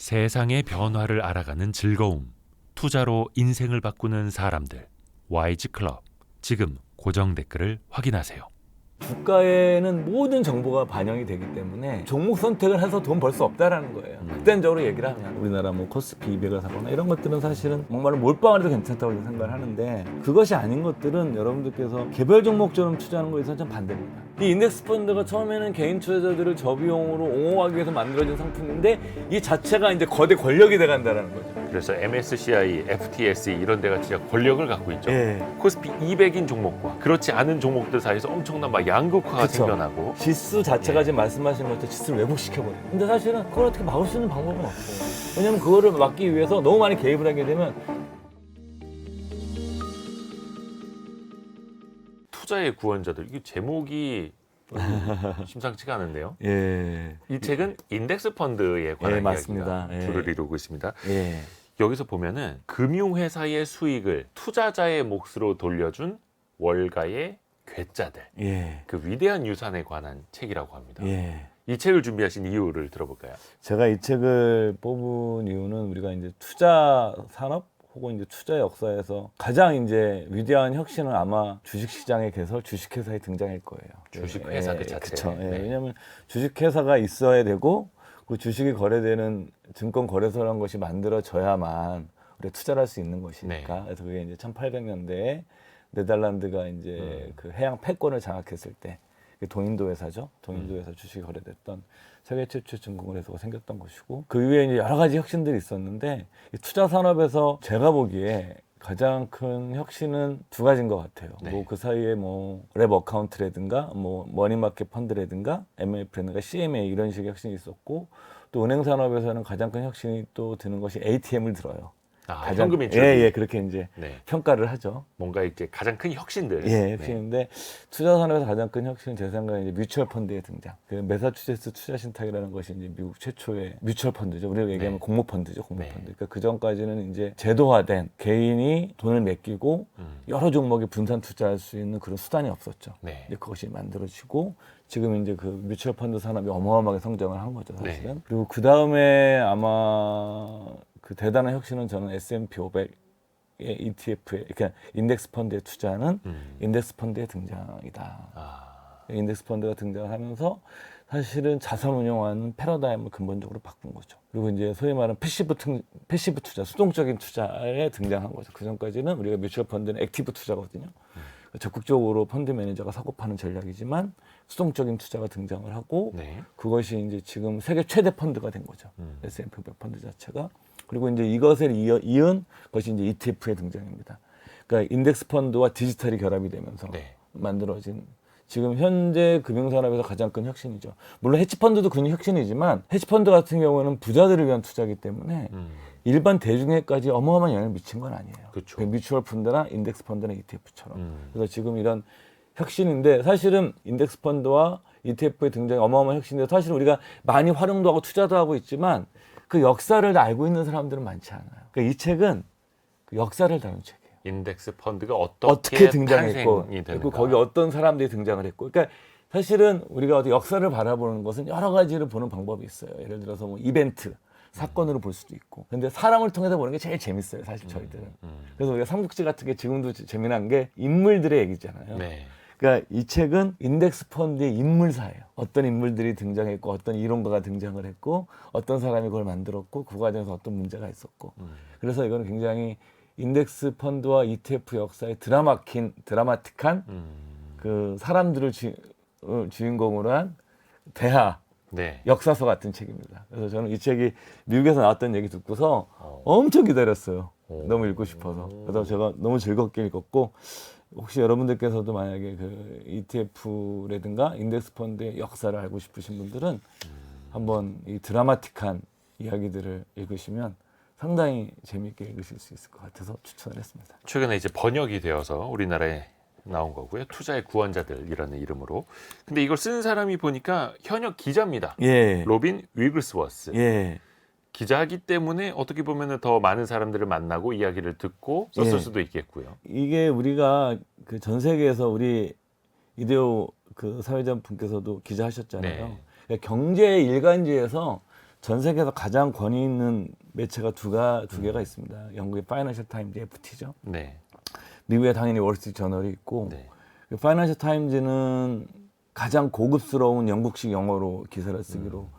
세상의 변화를 알아가는 즐거움, 투자로 인생을 바꾸는 사람들, YG 클럽. 지금 고정 댓글을 확인하세요. 주가에는 모든 정보가 반영이 되기 때문에 종목 선택을 해서 돈 벌 수 없다라는 거예요. 극단적으로 얘기를 하면 우리나라 뭐 코스피 200을 사거나 이런 것들은 사실은 정말로 몰빵을 해도 괜찮다고 생각을 하는데, 그것이 아닌 것들은 여러분들께서 개별 종목처럼 투자하는 거에 있어서 좀 반대입니다. 이 인덱스 펀드가 처음에는 개인 투자자들을 저비용으로 옹호하기 위해서 만들어진 상품인데 이 자체가 이제 거대 권력이 돼간다는 거죠. 그래서 MSCI, FTSE 이런 데가 진짜 권력을 갖고 있죠. 예. 코스피 200인 종목과 그렇지 않은 종목들 사이에서 엄청난 막 양극화가 그쵸. 생겨나고. 지수 자체가 예. 지금 말씀하신 것처럼 지수를 왜곡시켜버려요. 근데 사실은 그걸 어떻게 막을 수 있는 방법은 없어요. 왜냐면 그거를 막기 위해서 너무 많이 개입을 하게 되면 투자의 구원자들, 이게 제목이 심상치가 않은데요. 예. 이 책은 인덱스 펀드에 관한 예, 맞습니다. 이야기가 예. 주를 이루고 있습니다. 예. 여기서 보면은 금융회사의 수익을 투자자의 몫으로 돌려준 월가의 괴짜들, 예. 그 위대한 유산에 관한 책이라고 합니다. 예. 이 책을 준비하신 이유를 들어볼까요? 제가 이 책을 뽑은 이유는 우리가 이제 투자 산업 혹은 이제 투자 역사에서 가장 이제 위대한 혁신은 아마 주식시장의 개설, 주식회사의 등장일 거예요. 주식회사 그 자체. 그쵸. 예. 네. 왜냐하면 주식회사가 있어야 되고 그 주식이 거래되는 증권거래소라는 것이 만들어져야만 우리가 투자를 할 수 있는 것이니까. 네. 그래서 그게 이제 1800년대에 네덜란드가 이제 그 해양 패권을 장악했을 때 동인도 회사죠. 동인도 회사 주식이 거래됐던 세계 최초 증권거래소가 생겼던 것이고, 그 이후에 이제 여러 가지 혁신들이 있었는데 이 투자 산업에서 제가 보기에 가장 큰 혁신은 두 가지인 것 같아요. 네. 뭐 그 사이에 뭐 랩 어카운트라든가 뭐 머니마켓 펀드라든가 MF라든가 CMA 이런 식의 혁신이 있었고, 또 은행 산업에서는 가장 큰 혁신이 또 드는 것이 ATM을 들어요. 현금 인출. 예, 그렇게 이제 네. 평가를 하죠. 뭔가 이제 가장 큰 혁신들. 예, 혁신인데 투자 산업에서 가장 큰 혁신은 제 생각에 이제 뮤추얼 펀드의 등장. 그 매사추세츠 투자 신탁이라는 것이 이제 미국 최초의 뮤추얼 펀드죠. 우리가 얘기하면 공모 펀드죠, 공모 네. 펀드. 그러니까 그 전까지는 이제 제도화된 개인이 돈을 맡기고 여러 종목에 분산 투자할 수 있는 그런 수단이 없었죠. 네. 이제 그것이 만들어지고 지금 이제 그 뮤추얼 펀드 산업이 어마어마하게 성장을 한 거죠, 사실은. 네. 그리고 그 다음에 아마 그 대단한 혁신은 저는 S&P 500의 ETF에, 그러니까 인덱스 펀드에 투자하는 인덱스 펀드의 등장이다. 인덱스 펀드가 등장하면서 사실은 자산 운용하는 패러다임을 근본적으로 바꾼 거죠. 그리고 이제 소위 말하는 패시브 투자, 수동적인 투자에 등장한 거죠. 그 전까지는 우리가 뮤추얼 펀드는 액티브 투자거든요. 적극적으로 펀드 매니저가 사고 파는 전략이지만 수동적인 투자가 등장을 하고, 네. 그것이 이제 지금 세계 최대 펀드가 된 거죠. S&P 500 펀드 자체가. 그리고 이제 이것을 이은 것이 이제 ETF의 등장입니다. 그러니까 인덱스 펀드와 디지털이 결합이 되면서 네. 만들어진 지금 현재 금융산업에서 가장 큰 혁신이죠. 물론 헤지펀드도 큰 혁신이지만 헤지펀드 같은 경우는 부자들을 위한 투자이기 때문에 일반 대중에까지 어마어마한 영향을 미친 건 아니에요. 그렇죠. 그 뮤추얼 펀드나 인덱스 펀드나 ETF처럼. 그래서 지금 이런 혁신인데, 사실은 인덱스 펀드와 ETF의 등장이 어마어마한 혁신인데 사실 우리가 많이 활용도 하고 투자도 하고 있지만 그 역사를 알고 있는 사람들은 많지 않아요. 그러니까 이 책은 그 역사를 다룬 책이에요. 인덱스 펀드가 어떻게 어떻게 등장했고, 탄생이 되는가. 그리고 거기 어떤 사람들이 등장을 했고, 그러니까 사실은 우리가 어디 역사를 바라보는 것은 여러 가지를 보는 방법이 있어요. 예를 들어서 뭐 이벤트, 사건으로 볼 수도 있고, 근데 사람을 통해서 보는 게 제일 재밌어요, 사실 저희들은. 그래서 우리가 삼국지 같은 게 지금도 재미난 게 인물들의 얘기잖아요. 네. 그러니까 이 책은 인덱스 펀드의 인물사예요. 어떤 인물들이 등장했고, 어떤 이론가가 등장을 했고, 어떤 사람이 그걸 만들었고, 그 과정에서 어떤 문제가 있었고. 그래서 이거는 굉장히 인덱스 펀드와 ETF 역사의 드라마틱한 그 사람들을 주인공으로 한 대하 네. 역사서 같은 책입니다. 그래서 저는 이 책이 미국에서 나왔던 얘기 듣고서 엄청 기다렸어요. 너무 읽고 싶어서. 그래서 제가 너무 즐겁게 읽었고, 혹시 여러분들께서도 만약에 그 ETF라든가 인덱스 펀드의 역사를 알고 싶으신 분들은 한번 이 드라마틱한 이야기들을 읽으시면 상당히 재미있게 읽으실 수 있을 것 같아서 추천을 했습니다. 최근에 이제 번역이 되어서 우리나라에 나온 거고요. 투자의 구원자들이라는 이름으로. 근데 이걸 쓴 사람이 보니까 현역 기자입니다. 예. 로빈 위글스워스. 예. 기자이기 때문에 어떻게 보면 더 많은 사람들을 만나고 이야기를 듣고 썼을 예. 수도 있겠고요. 이게 우리가 그 전 세계에서 우리 이데오 그 사회자 분께서도 기자하셨잖아요. 네. 그러니까 경제 일간지에서 전 세계에서 가장 권위 있는 매체가 두 개가 있습니다. 영국의 파이낸셜 타임즈 FT죠. 네. 미국에 당연히 월스트리트 저널이 있고 네. 파이낸셜 타임즈는 가장 고급스러운 영국식 영어로 기사를 쓰기로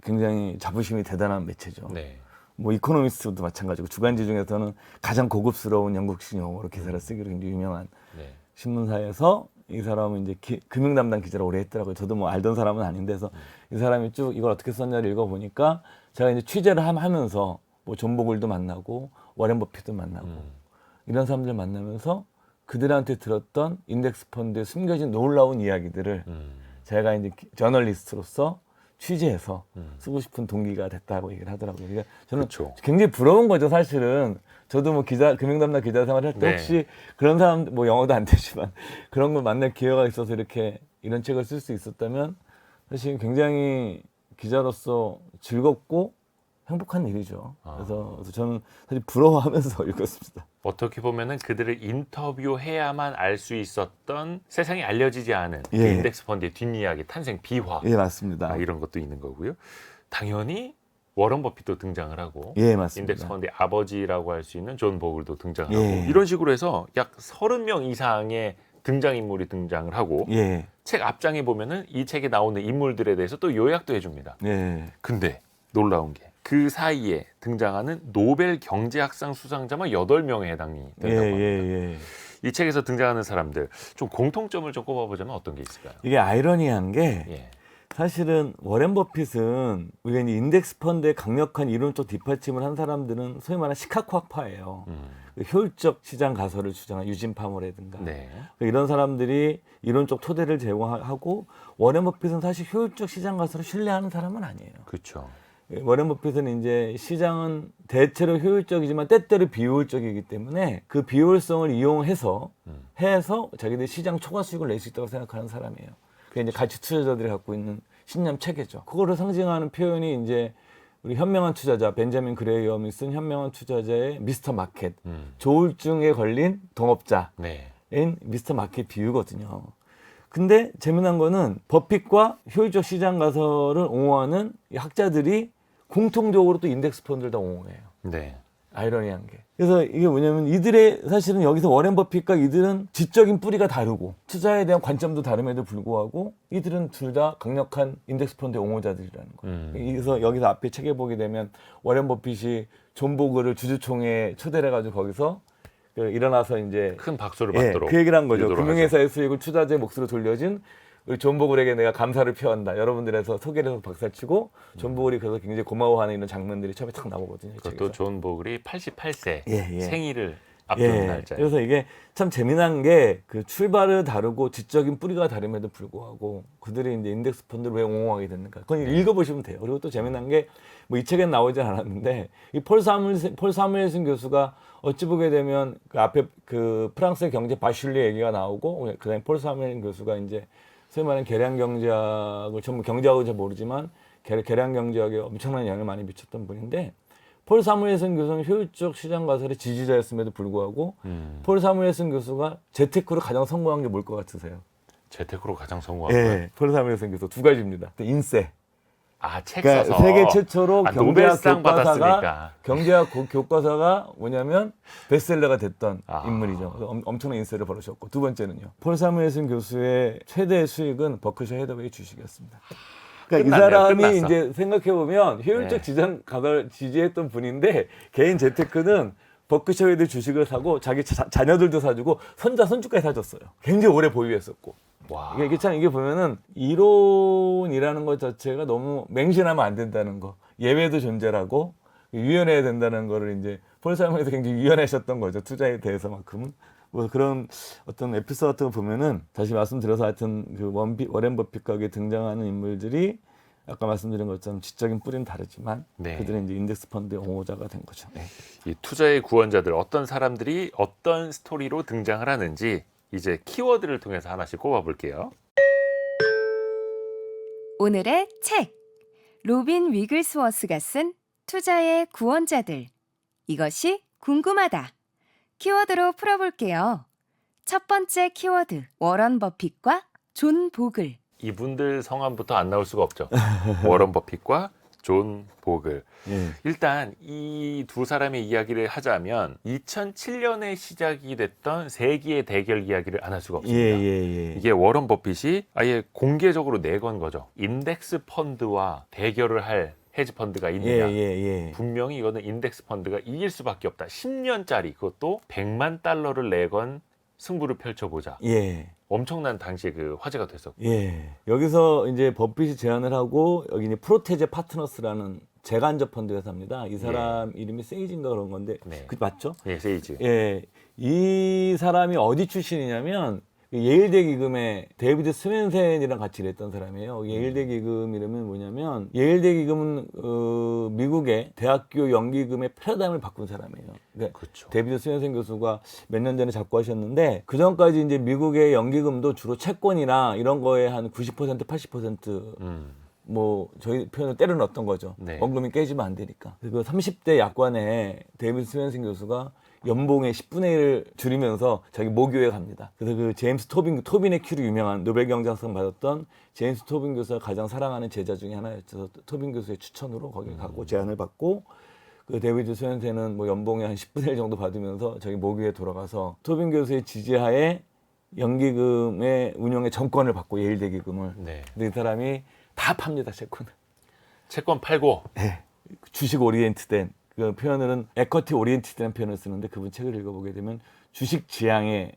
굉장히 자부심이 대단한 매체죠. 네. 뭐 이코노미스트도 마찬가지고 주간지 중에서는 가장 고급스러운 영국식 영어로 기사를 쓰기로 굉장히 유명한 네. 신문사에서 이 사람은 이제 금융 담당 기자를 오래 했더라고요. 저도 뭐 알던 사람은 아닌데 서 이 사람이 쭉 이걸 어떻게 썼냐를 읽어보니까 제가 이제 취재를 하면서 뭐 존 보글도 만나고 워렌 버핏도 만나고 이런 사람들 만나면서 그들한테 들었던 인덱스 펀드에 숨겨진 놀라운 이야기들을 제가 이제 저널리스트로서 취재해서 쓰고 싶은 동기가 됐다고 얘기를 하더라고요. 그러니까 저는 그렇죠. 굉장히 부러운 거죠, 사실은. 저도 뭐 금융 담당 기자 생활할 때 네. 혹시 그런 사람, 뭐 영어도 안 되지만 그런 걸 만날 기회가 있어서 이렇게 이런 책을 쓸 수 있었다면 사실 굉장히 기자로서 즐겁고 행복한 일이죠. 그래서 저는 사실 부러워하면서 읽었습니다. 어떻게 보면은 그들을 인터뷰해야만 알 수 있었던 세상에 알려지지 않은 그 예. 인덱스 펀드의 뒷이야기, 탄생 비화 예, 맞습니다. 이런 것도 있는 거고요. 당연히 워런 버핏도 등장을 하고 예, 맞습니다. 인덱스 펀드의 아버지라고 할 수 있는 존 보글도 등장을 하고 예. 이런 식으로 해서 약 30명 이상의 등장인물이 등장을 하고 예, 책 앞장에 보면은 이 책에 나오는 인물들에 대해서 또 요약도 해줍니다. 예, 근데 놀라운 게 그 사이에 등장하는 노벨 경제학상 수상자만 8명에 해당이 예, 된다고 합니다. 예, 예. 이 책에서 등장하는 사람들 좀 공통점을 좀 꼽아보자면 어떤 게 있을까요? 이게 아이러니한 게 예. 사실은 워렌 버핏은 우리가 이제 인덱스 펀드의 강력한 이론적 뒷받침을 한 사람들은 소위 말하는 시카고학파예요. 그 효율적 시장 가설을 주장한 유진 파머라든가 네. 이런 사람들이 이론적 토대를 제공하고 워렌 버핏은 사실 효율적 시장 가설을 신뢰하는 사람은 아니에요. 그렇죠. 워렌 버핏은 이제 시장은 대체로 효율적이지만 때때로 비효율적이기 때문에 그 비효율성을 이용해서 자기들 시장 초과 수익을 낼 수 있다고 생각하는 사람이에요. 그게 이제 가치 투자자들이 갖고 있는 신념 체계죠. 그거를 상징하는 표현이 이제 우리 현명한 투자자 벤자민 그레이엄이 쓴 현명한 투자자의 미스터 마켓, 조울증에 걸린 동업자인 네. 미스터 마켓 비유거든요. 근데 재미난 거는 버핏과 효율적 시장 가설을 옹호하는 이 학자들이 공통적으로 또 인덱스 펀드를 다 옹호해요. 네. 아이러니한 게. 그래서 이게 뭐냐면 이들의 사실은 여기서 워렌 버핏과 이들은 지적인 뿌리가 다르고 투자에 대한 관점도 다름에도 불구하고 이들은 둘 다 강력한 인덱스 펀드 옹호자들이라는 거예요. 그래서 여기서 앞에 책에 보게 되면 워렌 버핏이 존 보글을 주주총회에 초대를 해가지고 거기서 일어나서 이제 큰 박수를 받도록 그 얘기를 한 거죠. 유도를 금융회사의 수익을 투자자의 몫으로 돌려진 우리 존 보글에게 내가 감사를 표한다. 여러분들에서 소개를 해서 박살치고 존 보글이 그래서 굉장히 고마워하는 이런 장면들이 처음에 탁 나오거든요. 이 그것도 책에서. 존 보글이 88세 예. 생일을 앞두는 날짜에. 그래서 이게 참 재미난 게 그 출발을 다르고 지적인 뿌리가 다름에도 불구하고 그들이 이제 인덱스 펀드를 왜 옹호하게 됐는가. 그건 읽어보시면 돼요. 그리고 또 재미난 게 뭐 이 책엔 나오지 않았는데 이 폴 사무엘슨 교수가 어찌 보게 되면 그 앞에 그 프랑스의 경제 바슐리 얘기가 나오고 그다음에 폴 사무엘슨 교수가 이제 소위 말하는 계량 경제학을 전부 경제학은 잘 모르지만 계량 경제학에 엄청난 영향을 많이 미쳤던 분인데 폴 사무엘슨 교수는 효율적 시장 가설의 지지자였음에도 불구하고 폴 사무엘슨 교수가 재테크로 가장 성공한 게 뭘 것 같으세요? 재테크로 가장 성공한 거예요. 예, 폴 사무엘슨 교수 두 가지입니다. 인세. 책 그러니까 써서 세계 최초로 경제학 노벨상 교과서가 받았으니까. 경제학 교과서가 뭐냐면 베스트셀러가 됐던 아. 인물이죠. 그래서 엄청난 인세를 벌으셨고 두 번째는요. 폴 사무엘슨 교수의 최대 수익은 버크셔 해더웨이 주식이었습니다. 그러니까 이 사람이 끝났어. 이제 생각해 보면 효율적 네. 시장 가설 지지했던 분인데 개인 재테크는 버크셔 해더웨이 주식을 사고 자기 자녀들도 사주고 손주까지 사줬어요. 굉장히 오래 보유했었고. 와. 이게 보면은 이론이라는 것 자체가 너무 맹신하면 안 된다는 거, 예외도 존재하고 유연해야 된다는 거를 이제 폴 사무엘에서 굉장히 유연하셨던 거죠. 투자에 대해서만큼은. 뭐 그런 어떤 에피소드 같은 거 보면은 다시 말씀드려서 하여튼 그 워렌 버핏과 등장하는 인물들이 아까 말씀드린 것처럼 지적인 뿌리는 다르지만 네. 그들은 이제 인덱스 펀드의 옹호자가 된 거죠. 네. 이 투자의 구원자들 어떤 사람들이 어떤 스토리로 등장을 하는지 이제 키워드를 통해서 하나씩 꼽아볼게요. 오늘의 책 로빈 위글스워스가 쓴 투자의 구원자들 이것이 궁금하다 키워드로 풀어볼게요. 첫 번째 키워드 워런 버핏과 존 보글 이분들 성함부터 안 나올 수가 없죠. 워런 버핏과 존 보글. 예. 일단 이 두 사람의 이야기를 하자면 2007년에 시작이 됐던 세기의 대결 이야기를 안 할 수가 없습니다. 예. 이게 워런 버핏이 아예 공개적으로 내건 거죠. 인덱스 펀드와 대결을 할 헤지 펀드가 있느냐. 예. 분명히 이거는 인덱스 펀드가 이길 수밖에 없다. 10년짜리 그것도 100만 달러를 내건 승부를 펼쳐보자. 예. 엄청난 당시에 그 화제가 됐었고. 예. 여기서 이제 버핏이 제안을 하고 여기 이제 프로테제 파트너스라는 재간접 펀드 회사입니다. 이 사람 이름이 세이지인가 그런 건데 네. 그 맞죠? 예, 세이즈. 예. 이 사람이 어디 출신이냐면 예일대 기금의 데이비드 스웬센이랑 같이 일했던 사람이에요. 예일대 기금 이름은 뭐냐면 예일대 기금은 미국의 대학교 연기금의 패러다임을 바꾼 사람이에요. 그러니까 그렇죠. 데이비드 스웬센 교수가 몇 년 전에 잡고 하셨는데 그 전까지 이제 미국의 연기금도 주로 채권이나 이런 거에 한 90% 80% 뭐 저희 표현을 때려 넣었던 거죠. 네. 원금이 깨지면 안 되니까. 그 30대 약관에 데이비드 스웬슨 교수가 연봉의 10분의 1을 줄이면서 자기 모교에 갑니다. 그래서 그 제임스 토빈의 큐로 유명한 노벨 경제학상 받았던 제임스 토빈 교수가 가장 사랑하는 제자 중에 하나였죠. 토빈 교수의 추천으로 거기 가고 제안을 받고 그 데이비드 스웬슨은 뭐 연봉의 한 10분의 1 정도 받으면서 자기 모교에 돌아가서 토빈 교수의 지지하에 연기금의 운영의 정권을 받고 예일대 기금을. 네. 근데 이 사람이 다 팝니다, 채권을. 채권 팔고. 네. 주식 오리엔트된 그 표현은 에쿼티 오리엔티드라는 표현을 쓰는데 그분 책을 읽어보게 되면 주식 지향의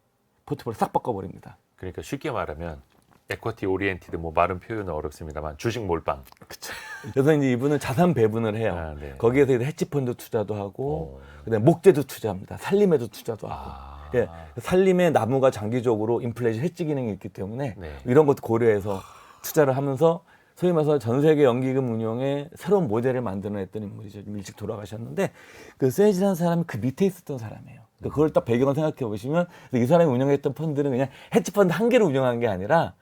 포트폴리오 싹 바꿔버립니다. 그러니까 쉽게 말하면 에쿼티 오리엔티드 뭐 말은 표현은 어렵습니다만 주식 몰빵. 그렇죠. 그래서 이제 이분은 자산 배분을 해요. 아, 네. 거기에서 이제 헤지펀드 투자도 하고 그다음에 목재도 투자합니다. 살림에도 투자도 하고. 예, 살림에 나무가 장기적으로 인플레이션 해지 기능이 있기 때문에 네. 이런 것도 고려해서 투자를 하면서 소위 말해서 전 세계 연기금 운용의 새로운 모델을 만들어냈던 인물이죠. 좀 일찍 돌아가셨는데 그 세이지라는 사람이 그 밑에 있었던 사람이에요. 그걸 딱 배경을 생각해 보시면 이 사람이 운영했던 펀드는 그냥 헤지펀드 한 개를 운영한 게 아니라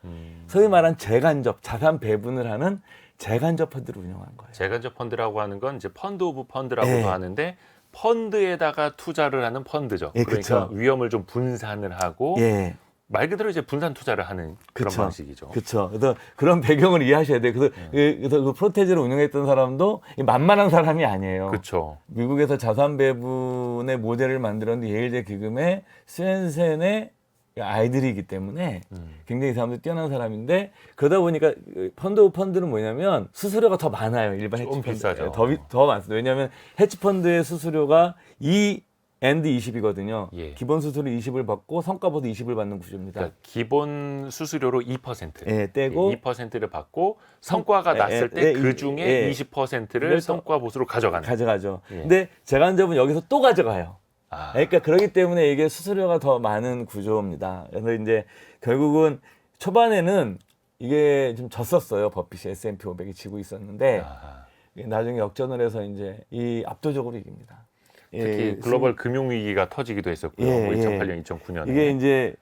소위 말하는 재간접 자산 배분을 하는 재간접 펀드를 운영한 거예요. 재간접 펀드라고 하는 건 이제 펀드 오브 펀드라고도 네. 하는데 펀드에다가 투자를 하는 펀드죠. 예, 그러니까 그쵸. 위험을 좀 분산을 하고 예. 말 그대로 이제 분산 투자를 하는 그런 그쵸. 방식이죠. 그렇죠. 그래서 그런 배경을 이해하셔야 돼요. 그래서 그 프로테지를 운영했던 사람도 만만한 사람이 아니에요. 그렇죠. 미국에서 자산 배분의 모델을 만들었는데 예일대 기금의 스웬센의 아이들이기 때문에 굉장히 이 사람도 뛰어난 사람인데 그러다 보니까 펀드 오브 펀드는 뭐냐면 수수료가 더 많아요. 일반 좀 헤지펀드 비싸죠. 더 많습니다. 왜냐하면 헤지펀드의 수수료가 and 20이거든요. 예. 기본 수수료 20을 받고 성과보다 20을 받는 구조입니다. 그러니까 기본 수수료로 2%. 예, 떼고 2%를 받고 성과가 예, 났을 예, 때 예, 그 중에 예. 20%를 그래서 성과 보수로 가져가는. 가져가죠. 예. 근데 재간접은 여기서 또 가져가요. 아, 그러니까 그렇기 때문에 이게 수수료가 더 많은 구조입니다. 그래서 이제 결국은 초반에는 이게 좀 졌었어요. 버핏이 S&P 500이 지고 있었는데 아하. 나중에 역전을 해서 이제 이 압도적으로 이깁니다. 특히 예, 글로벌 금융 위기가 터지기도 했었고요. 예, 뭐 예. 2008년, 2009년에. 이게 이제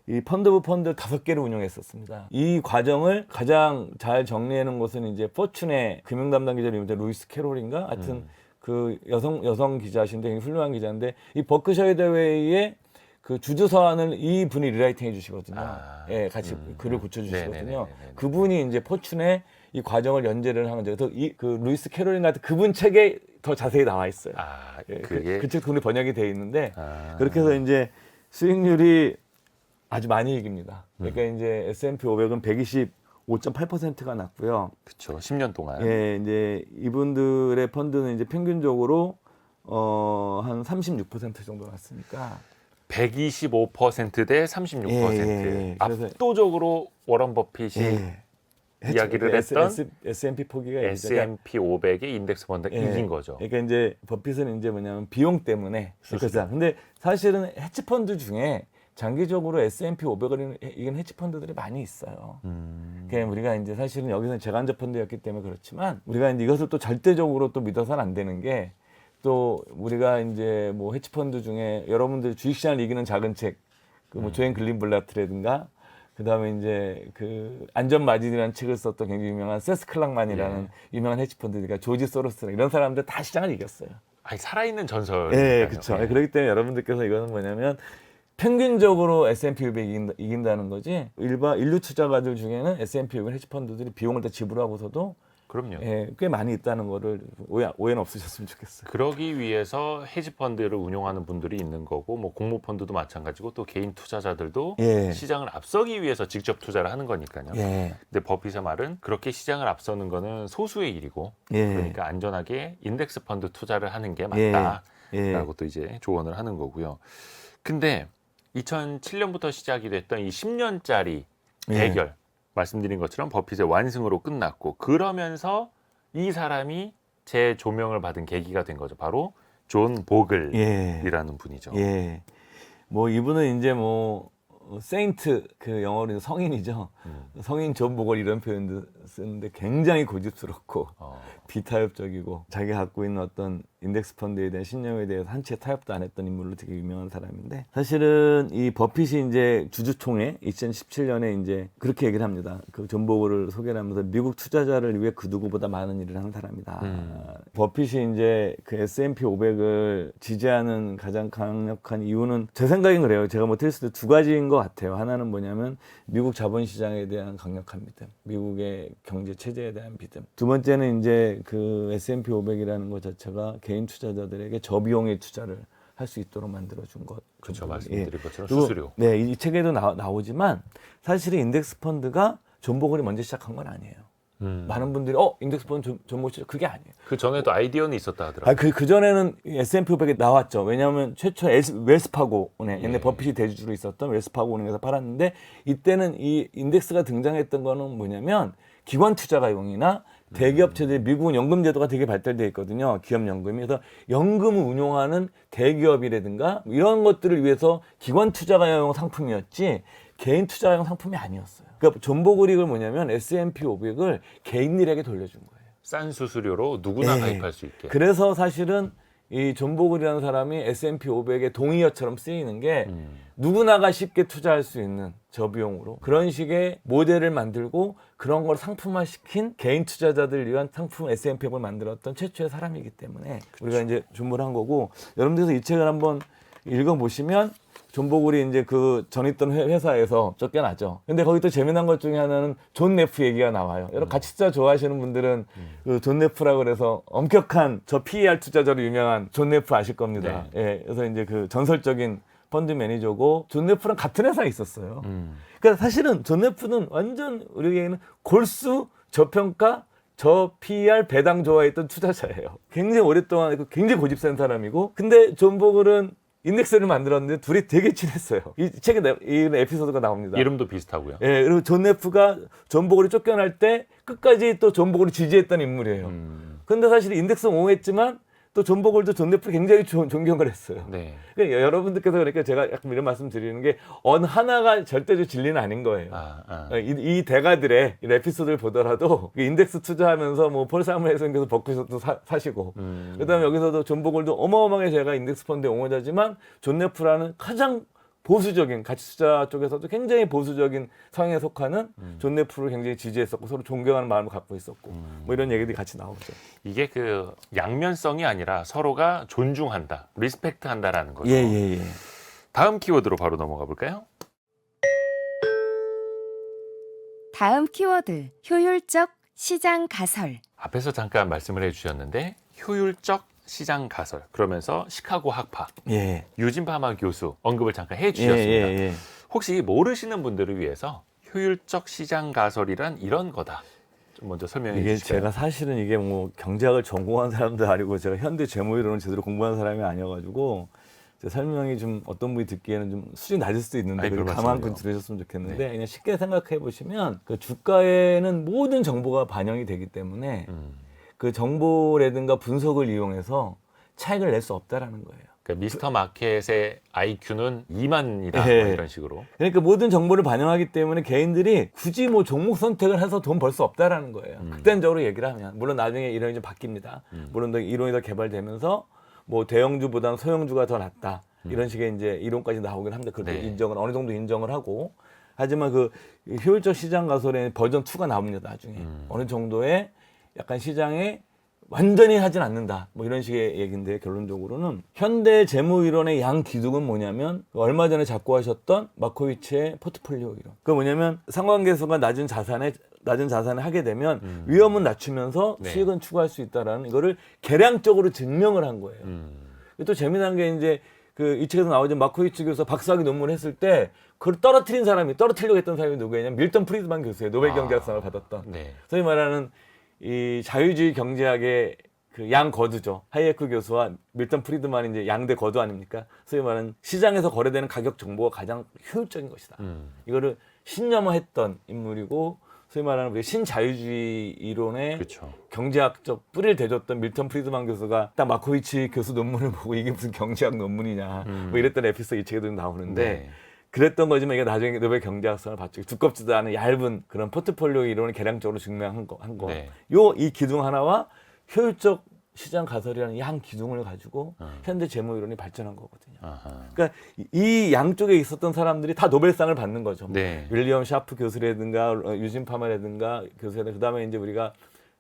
이 펀드 오브 펀드 5개를 운영했었습니다. 이 과정을 가장 잘 정리해 놓은 것은 이제 포춘의 금융 담당 기자님인데 루이스 캐롤인가 하여튼 그 여성 기자신데 굉장히 훌륭한 기자인데 이 버크셔 해더웨이의 그 주주 서한을 이 분이 리라이팅 해주시거든요. 아, 예, 같이 글을 고쳐주시거든요. 네네네네네. 그분이 이제 포춘의 이 과정을 연재를 한 거죠. 그래서 그 루이스 캐롤인 같은 그분 책에 더 자세히 나와 있어요. 아, 예, 그게 그 책 돈이 번역이 돼 있는데 아. 그렇게 해서 이제 수익률이 아주 많이 이깁니다. 그러니까 이제 S&P 500은 125.8%가 났고요. 그렇죠. 10년 동안. 예, 이제 이분들의 펀드는 이제 평균적으로 한 36% 정도 났으니까 125%대 36%. 예. 그래서- 압도적으로 워런 버핏이 예. 이야기를 했던 S&P 포기가 S&P 500의 인덱스 펀드가 예. 이긴 거죠. 그러니까 이제 버핏은 이제 뭐냐면 비용 때문에 그렇죠. 근데 사실은 헤지 펀드 중에 장기적으로 S&P 500을 이긴 헤지 펀드들이 많이 있어요. 그러니까 우리가 이제 사실은 여기서는 재간접 펀드였기 때문에 그렇지만 우리가 이제 이것을 또 절대적으로 또 믿어서는 안 되는 게 또 우리가 이제 뭐 헤지 펀드 중에 여러분들 주식시장을 이기는 작은 책, 그 뭐 조앤 글린블라트라든가 그다음에 이제 그 안전 마진이라는 책을 썼던 굉장히 유명한 세스 클락만이라는 유명한 헤지 펀드, 그러니까 조지 소로스 이런 사람들 다 시장을 이겼어요. 아니 살아있는 전설. 예, 그렇죠. 그렇기 때문에 여러분들께서 이거는 뭐냐면 평균적으로 S&P 500이 이긴다는 거지. 인류 투자가들 중에는 S&P 500 헤지 펀드들이 비용을 다 지불하고서도 그럼요. 예, 꽤 많이 있다는 거를 오해는 없으셨으면 좋겠어요. 그러기 위해서 헤지펀드를 운용하는 분들이 있는 거고 뭐 공모펀드도 마찬가지고 또 개인 투자자들도 예. 시장을 앞서기 위해서 직접 투자를 하는 거니까요. 예. 근데 버핏의 말은 그렇게 시장을 앞서는 거는 소수의 일이고 예. 그러니까 안전하게 인덱스 펀드 투자를 하는 게 예. 맞다라고 예. 또 이제 조언을 하는 거고요. 근데 2007년부터 시작이 됐던 이 10년짜리 예. 대결 말씀드린 것처럼 버핏의 완승으로 끝났고 그러면서 이 사람이 재조명을 받은 계기가 된 거죠. 바로 존 보글이라는 예. 분이죠. 예. 뭐 이분은 이제 뭐 세인트 그 영어로 성인이죠. 성인 존 보글 이런 표현도 쓰는데 굉장히 고집스럽고 비타협적이고 자기가 갖고 있는 어떤 인덱스 펀드에 대한 신념에 대해서 한 채 타협도 안 했던 인물로 되게 유명한 사람인데 사실은 이 버핏이 이제 주주총회 2017년에 이제 그렇게 얘기를 합니다. 그 존 보글을 소개를 하면서 미국 투자자를 위해 그 누구보다 많은 일을 하는 사람이다. 버핏이 이제 그 S&P 500을 지지하는 가장 강력한 이유는 제 생각엔 그래요. 제가 뭐 틀릴 수도 두 가지인 것 같아요. 하나는 뭐냐면 미국 자본시장에 대한 강력한 믿음, 미국의 경제 체제에 대한 믿음. 두 번째는 이제 그 S&P 500이라는 것 자체가 개인 투자자들에게 저비용의 투자를 할 수 있도록 만들어준 것. 그렇죠. 말씀드린 것처럼 그리고, 수수료. 네, 이 책에도 나오지만 사실은 인덱스 펀드가 존 보글이 먼저 시작한 건 아니에요. 많은 분들이 인덱스 펀드 존 보글 시작 그게 아니에요. 그 전에도 아이디어는 있었다 하더라고요. 아, 그 전에는 S&P 500에 나왔죠. 왜냐하면 최초 웰스파고은행, 옛날 버핏이 대주주로 있었던 웰스파고은행에서 팔았는데 이때는 이 인덱스가 등장했던 거는 뭐냐면 기관 투자가용이나 대기업체들 미국은 연금 제도가 되게 발달되어 있거든요. 기업 연금이. 그래서 연금을 운용하는 대기업이라든가 이런 것들을 위해서 기관 투자가용 상품이었지 개인 투자용 상품이 아니었어요. 그러니까 존 보글이 뭐냐면 S&P 500을 개인들에게 돌려준 거예요. 싼 수수료로 누구나 가입할 수 있게. 그래서 사실은 이 존 보글이라는 사람이 S&P 500의 동의어처럼 쓰이는 게 누구나가 쉽게 투자할 수 있는 저비용으로 그런 식의 모델을 만들고 그런 걸 상품화시킨 개인 투자자들을 위한 상품 S&P 500을 만들었던 최초의 사람이기 때문에 우리가 이제 주목을 한 거고 여러분들께서 이 책을 한번 읽어보시면 존 보글이 이제 그 전 있던 회사에서 쫓겨나죠. 근데 거기 또 재미난 것 중에 하나는 존 네프 얘기가 나와요. 여러분 가치 투자 좋아하시는 분들은 그 존 네프라고 그래서 엄격한 저 PER 투자자로 유명한 존 네프 아실 겁니다. 예, 그래서 이제 그 전설적인 펀드 매니저고 존 네프랑 같은 회사에 있었어요. 그러니까 사실은 존 네프는 완전 우리에게는 골수 저평가 저 PER 배당 좋아했던 투자자예요. 굉장히 오랫동안 굉장히 고집센 사람이고 근데 존 보글은 인덱스를 만들었는데 둘이 되게 친했어요. 이 책에 이 에피소드가 나옵니다. 이름도 비슷하고요. 예, 그리고 존 네프가 존 보글이 쫓겨날 때 끝까지 또 존 보글을 지지했던 인물이에요. 근데 사실 인덱스는 옹호했지만 또 존 보글도 존 네프를 굉장히 존경을 했어요. 네. 그러니까 여러분들께서 그러니까 제가 약간 이런 말씀 드리는 게 어느 하나가 절대적 진리는 아닌 거예요. 이 대가들의 이 에피소드를 보더라도 인덱스 투자하면서 뭐 폴 사무엘슨께서 버크셔도 사시고 그다음에 여기서도 존 보글도 어마어마하게 제가 인덱스 펀드의 옹호자지만 존 네프라는 가장 보수적인 가치 투자 쪽에서도 굉장히 보수적인 성향에 속하는 존 네프를 굉장히 지지했었고 서로 존경하는 마음을 갖고 있었고 뭐 이런 얘기들이 같이 나오죠. 이게 그 양면성이 아니라 서로가 존중한다, 리스펙트한다라는 거죠. 예. 다음 키워드로 바로 넘어가 볼까요? 다음 키워드 효율적 시장 가설. 앞에서 잠깐 말씀을 해주셨는데 효율적 시장 가설 그러면서 시카고 학파 예. 유진 파마 교수 언급을 잠깐 해주셨습니다. 예. 혹시 모르시는 분들을 위해서 효율적 시장 가설이란 이런 거다. 좀 먼저 설명해 이게 주실까요? 제가 사실은 이게 뭐 경제학을 전공한 사람도 아니고 제가 현대 재무이론을 제대로 공부한 사람이 아니어가지고 제 설명이 좀 어떤 분이 듣기에는 좀 수준이 낮을 수도 있는데 아니, 별 가만히 말씀을요. 들으셨으면 좋겠는데 네. 그냥 쉽게 생각해 보시면 그 주가에는 모든 정보가 반영이 되기 때문에 그 정보라든가 분석을 이용해서 차익을 낼 수 없다라는 거예요. 그러니까 미스터 마켓의 IQ는 2만이다 예. 뭐 이런 식으로. 그러니까 모든 정보를 반영하기 때문에 개인들이 굳이 뭐 종목 선택을 해서 돈 벌 수 없다라는 거예요. 극단적으로 얘기를 하면 물론 나중에 이론이 좀 바뀝니다. 물론 더 이론이 더 개발되면서 뭐 대형주보다는 소형주가 더 낫다 이런 식의 이제 이론까지 나오긴 합니다. 그렇게 네. 인정을 어느 정도 인정을 하고 하지만 그 효율적 시장 가설에 버전 2가 나옵니다. 나중에 어느 정도의 약간 시장에 완전히 하진 않는다. 뭐 이런 식의 얘기인데 결론적으로는 현대 재무 이론의 양 기둥은 뭐냐면 얼마 전에 작고 하셨던 마코비치의 포트폴리오 이론. 그 뭐냐면 상관계수가 낮은 자산에 낮은 자산을 하게 되면 위험은 낮추면서 네. 수익은 추구할 수 있다라는 이거를 계량적으로 증명을 한 거예요. 또 재미난 게 이제 그 이 책에서 나오죠. 마코이츠 교수가 박사학위 논문을 했을 때 그걸 떨어뜨리려고 했던 사람이 누구냐면 밀턴 프리드만 교수예요. 노벨 경제학상을 받았던. 네. 소위 말하는 이 자유주의 경제학의 그 양 거두죠. 하이에크 교수와 밀턴 프리드만이 이제 양대 거두 아닙니까? 소위 말하는 시장에서 거래되는 가격 정보가 가장 효율적인 것이다. 이거를 신념화했던 인물이고 소위 말하는 우리 신자유주의 이론의 그렇죠. 경제학적 뿌리를 대줬던 밀턴 프리드만 교수가 딱 마코이치 교수 논문을 보고 이게 무슨 경제학 논문이냐 뭐 이랬던 에피소드 이 책에도 나오는데 네. 그랬던 거지만 이게 나중에 노벨 경제학상을 받죠. 두껍지도 않은 얇은 그런 포트폴리오 이론을 계량적으로 증명한 거. 네. 이 기둥 하나와 효율적 시장 가설이라는 이 한 기둥을 가지고 현대 재무 이론이 발전한 거거든요. 아하. 그러니까 이 양쪽에 있었던 사람들이 다 노벨상을 받는 거죠. 네. 윌리엄 샤프 교수라든가 유진 파마라든가 교수라든가 그다음에 이제 우리가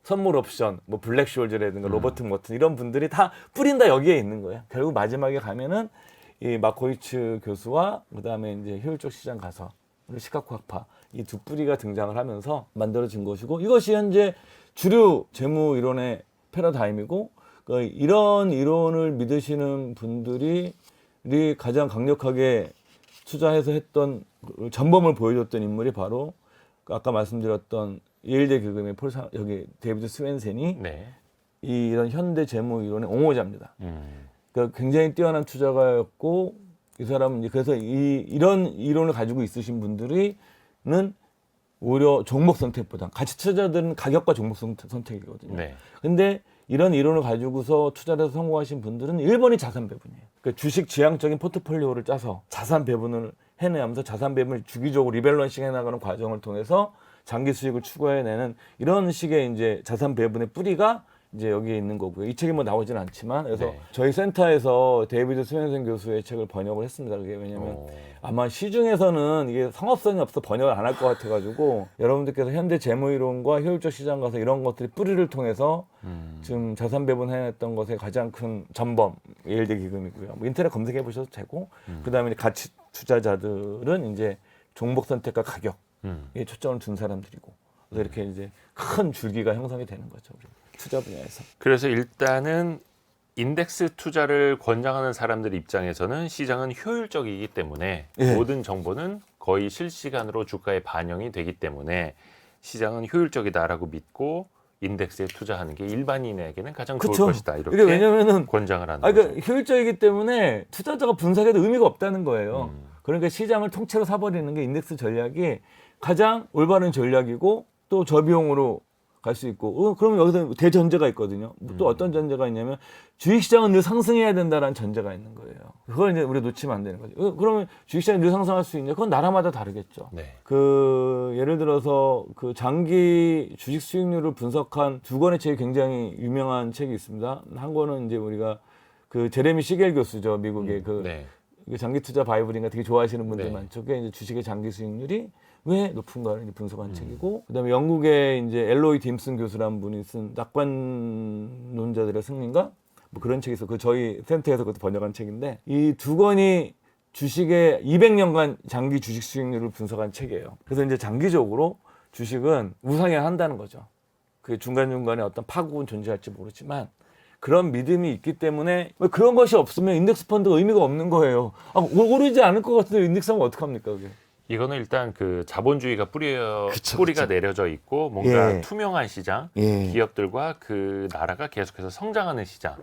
선물 옵션, 뭐 블랙쇼즈라든가 로버트 머튼 이런 분들이 다 뿌린 다 여기에 있는 거예요. 결국 마지막에 가면은 이 마코이츠 교수와 그다음에 이제 효율적 시장 가설, 시카고 학파 이 두 뿌리가 등장을 하면서 만들어진 것이고 이것이 현재 주류 재무 이론의 패러다임이고 이런 이론을 믿으시는 분들이 가장 강력하게 투자해서 했던 전범을 보여줬던 인물이 바로 아까 말씀드렸던 예일대 교금의 여기 데이비드 스웬센이 네. 이런 현대 재무 이론의 옹호자입니다. 그러니까 굉장히 뛰어난 투자가였고 이 사람은 그래서 이런 이론을 가지고 있으신 분들이는 오히려 종목 선택보다 가치 투자들은 가격과 종목 선택이거든요. 네. 근데 이런 이론을 가지고서 투자를 해서 성공하신 분들은 1번이 자산 배분이에요. 그러니까 주식 지향적인 포트폴리오를 짜서 자산 배분을 해내면서 자산 배분을 주기적으로 리밸런싱 해나가는 과정을 통해서 장기 수익을 추구해내는 이런 식의 이제 자산 배분의 뿌리가 이제 여기에 있는 거고요. 이 책이 뭐 나오진 않지만 그래서 네. 저희 센터에서 데이비드 스웬슨 교수의 책을 번역을 했습니다. 그게 왜냐면 아마 시중에서는 이게 성업성이 없어 번역을 안 할 것 같아가지고 여러분들께서 현대 재무이론과 효율적 시장 가서 이런 것들이 뿌리를 통해서 지금 자산 배분해냈던 것의 가장 큰 전범 예일대 기금이고요. 뭐 인터넷 검색해 보셔도 되고 그다음에 가치 투자자들은 이제 종목 선택과 가격에 초점을 둔 사람들이고 그래서 이렇게 이제 큰 줄기가 형성이 되는 거죠. 우리 투자 분야에서. 그래서 일단은 인덱스 투자를 권장하는 사람들 입장에서는 시장은 효율적이기 때문에 예. 모든 정보는 거의 실시간으로 주가에 반영이 되기 때문에 시장은 효율적이다라고 믿고 인덱스에 투자하는 게 일반인에게는 가장 좋을 그쵸. 것이다. 이렇게 이게 왜냐면은 권장을 하는 거죠. 그러니까 효율적이기 때문에 투자자가 분석해도 의미가 없다는 거예요. 그러니까 시장을 통째로 사버리는 게 인덱스 전략이 가장 올바른 전략이고 또 저비용으로 갈 수 있고 그러면 여기서 대전제가 있거든요. 또 어떤 전제가 있냐면 주식시장은 늘 상승해야 된다라는 전제가 있는 거예요. 그걸 이제 우리가 놓치면 안 되는 거죠. 그러면 주식시장이 늘 상승할 수 있냐? 그건 나라마다 다르겠죠. 네. 예를 들어서 그 장기 주식 수익률을 분석한 두 권의 책이 굉장히 유명한 책이 있습니다. 한 권은 이제 우리가 그 제레미 시겔 교수죠. 미국의 네. 그 장기 투자 바이블인가 되게 좋아하시는 분들 네. 많죠. 그게 이제 주식의 장기 수익률이 왜 높은가를 분석한 책이고, 그다음에 영국의 이제 엘로이 딤슨 교수라는 분이 쓴 낙관론자들의 승리인가 뭐 그런 책이 있어. 그 저희 센터에서 그것도 번역한 책인데 이 두 권이 주식의 200년간 장기 주식 수익률을 분석한 책이에요. 그래서 이제 장기적으로 주식은 우상해야 한다는 거죠. 그 중간중간에 어떤 파국은 존재할지 모르지만 그런 믿음이 있기 때문에 그런 것이 없으면 인덱스 펀드가 의미가 없는 거예요. 오르지 않을 것 같은데 인덱스 하면 어떡합니까 그게. 이거는 일단 그 자본주의가 뿌리가 그쵸. 내려져 있고 뭔가 예. 투명한 시장, 예. 기업들과 그 나라가 계속해서 성장하는 시장.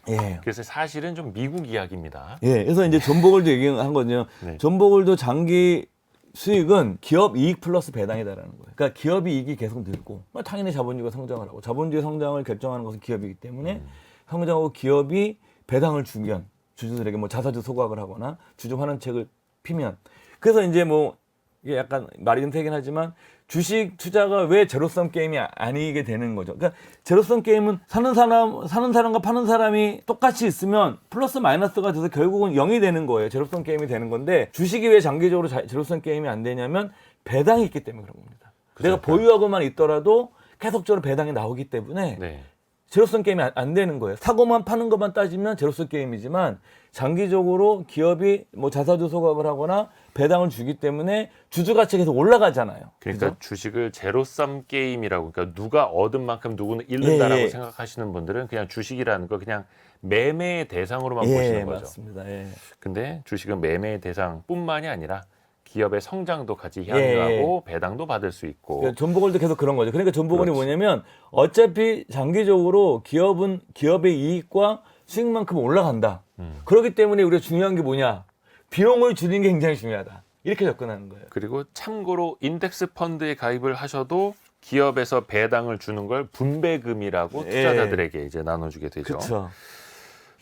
예. 그래서 사실은 좀 미국 이야기입니다. 예. 그래서 이제 존버골도 얘기한 거죠. 네. 존버골도 장기 수익은 기업 이익 플러스 배당이다라는 거예요. 그러니까 기업 이익이 계속 늘고 당연히 자본주의가 성장을 하고 자본주의 성장을 결정하는 것은 기업이기 때문에 성장하고 기업이 배당을 주면 주주들에게 뭐 자사주 소각을 하거나 주주 환원책을 피면 그래서 이제 뭐 이게 약간 말이 좀 되긴 하지만 주식 투자가 왜 제로섬 게임이 아니게 되는 거죠. 그러니까 제로섬 게임은 사는 사람과 파는 사람이 똑같이 있으면 플러스 마이너스가 돼서 결국은 0이 되는 거예요. 제로섬 게임이 되는 건데 주식이 왜 장기적으로 제로섬 게임이 안 되냐면 배당이 있기 때문에 그런 겁니다. 그쵸, 내가 보유하고만 있더라도 계속적으로 배당이 나오기 때문에 네. 제로섬 게임이 안 되는 거예요. 사고만 파는 것만 따지면 제로섬 게임이지만 장기적으로 기업이 뭐 자사주 소각을 하거나 배당을 주기 때문에 주주 가치가 계속 올라가잖아요. 그러니까 그죠? 주식을 제로섬 게임이라고, 그러니까 누가 얻은 만큼 누구는 잃는다라고 예. 생각하시는 분들은 그냥 주식이라는 거 그냥 매매의 대상으로만 보시는 거죠. 맞습니다. 예. 근데 주식은 매매의 대상뿐만이 아니라 기업의 성장도 같이 향유하고 배당도 받을 수 있고. 그러니까 존버골도 계속 그런 거죠. 그러니까 존버골이 그렇지. 뭐냐면 어차피 장기적으로 기업은 기업의 이익과 수익만큼 올라간다. 그렇기 때문에 우리가 중요한 게 뭐냐? 비용을 줄이는 게 굉장히 중요하다. 이렇게 접근하는 거예요. 그리고 참고로 인덱스 펀드에 가입을 하셔도 기업에서 배당을 주는 걸 분배금이라고 예. 투자자들에게 이제 나눠주게 되죠. 그렇죠.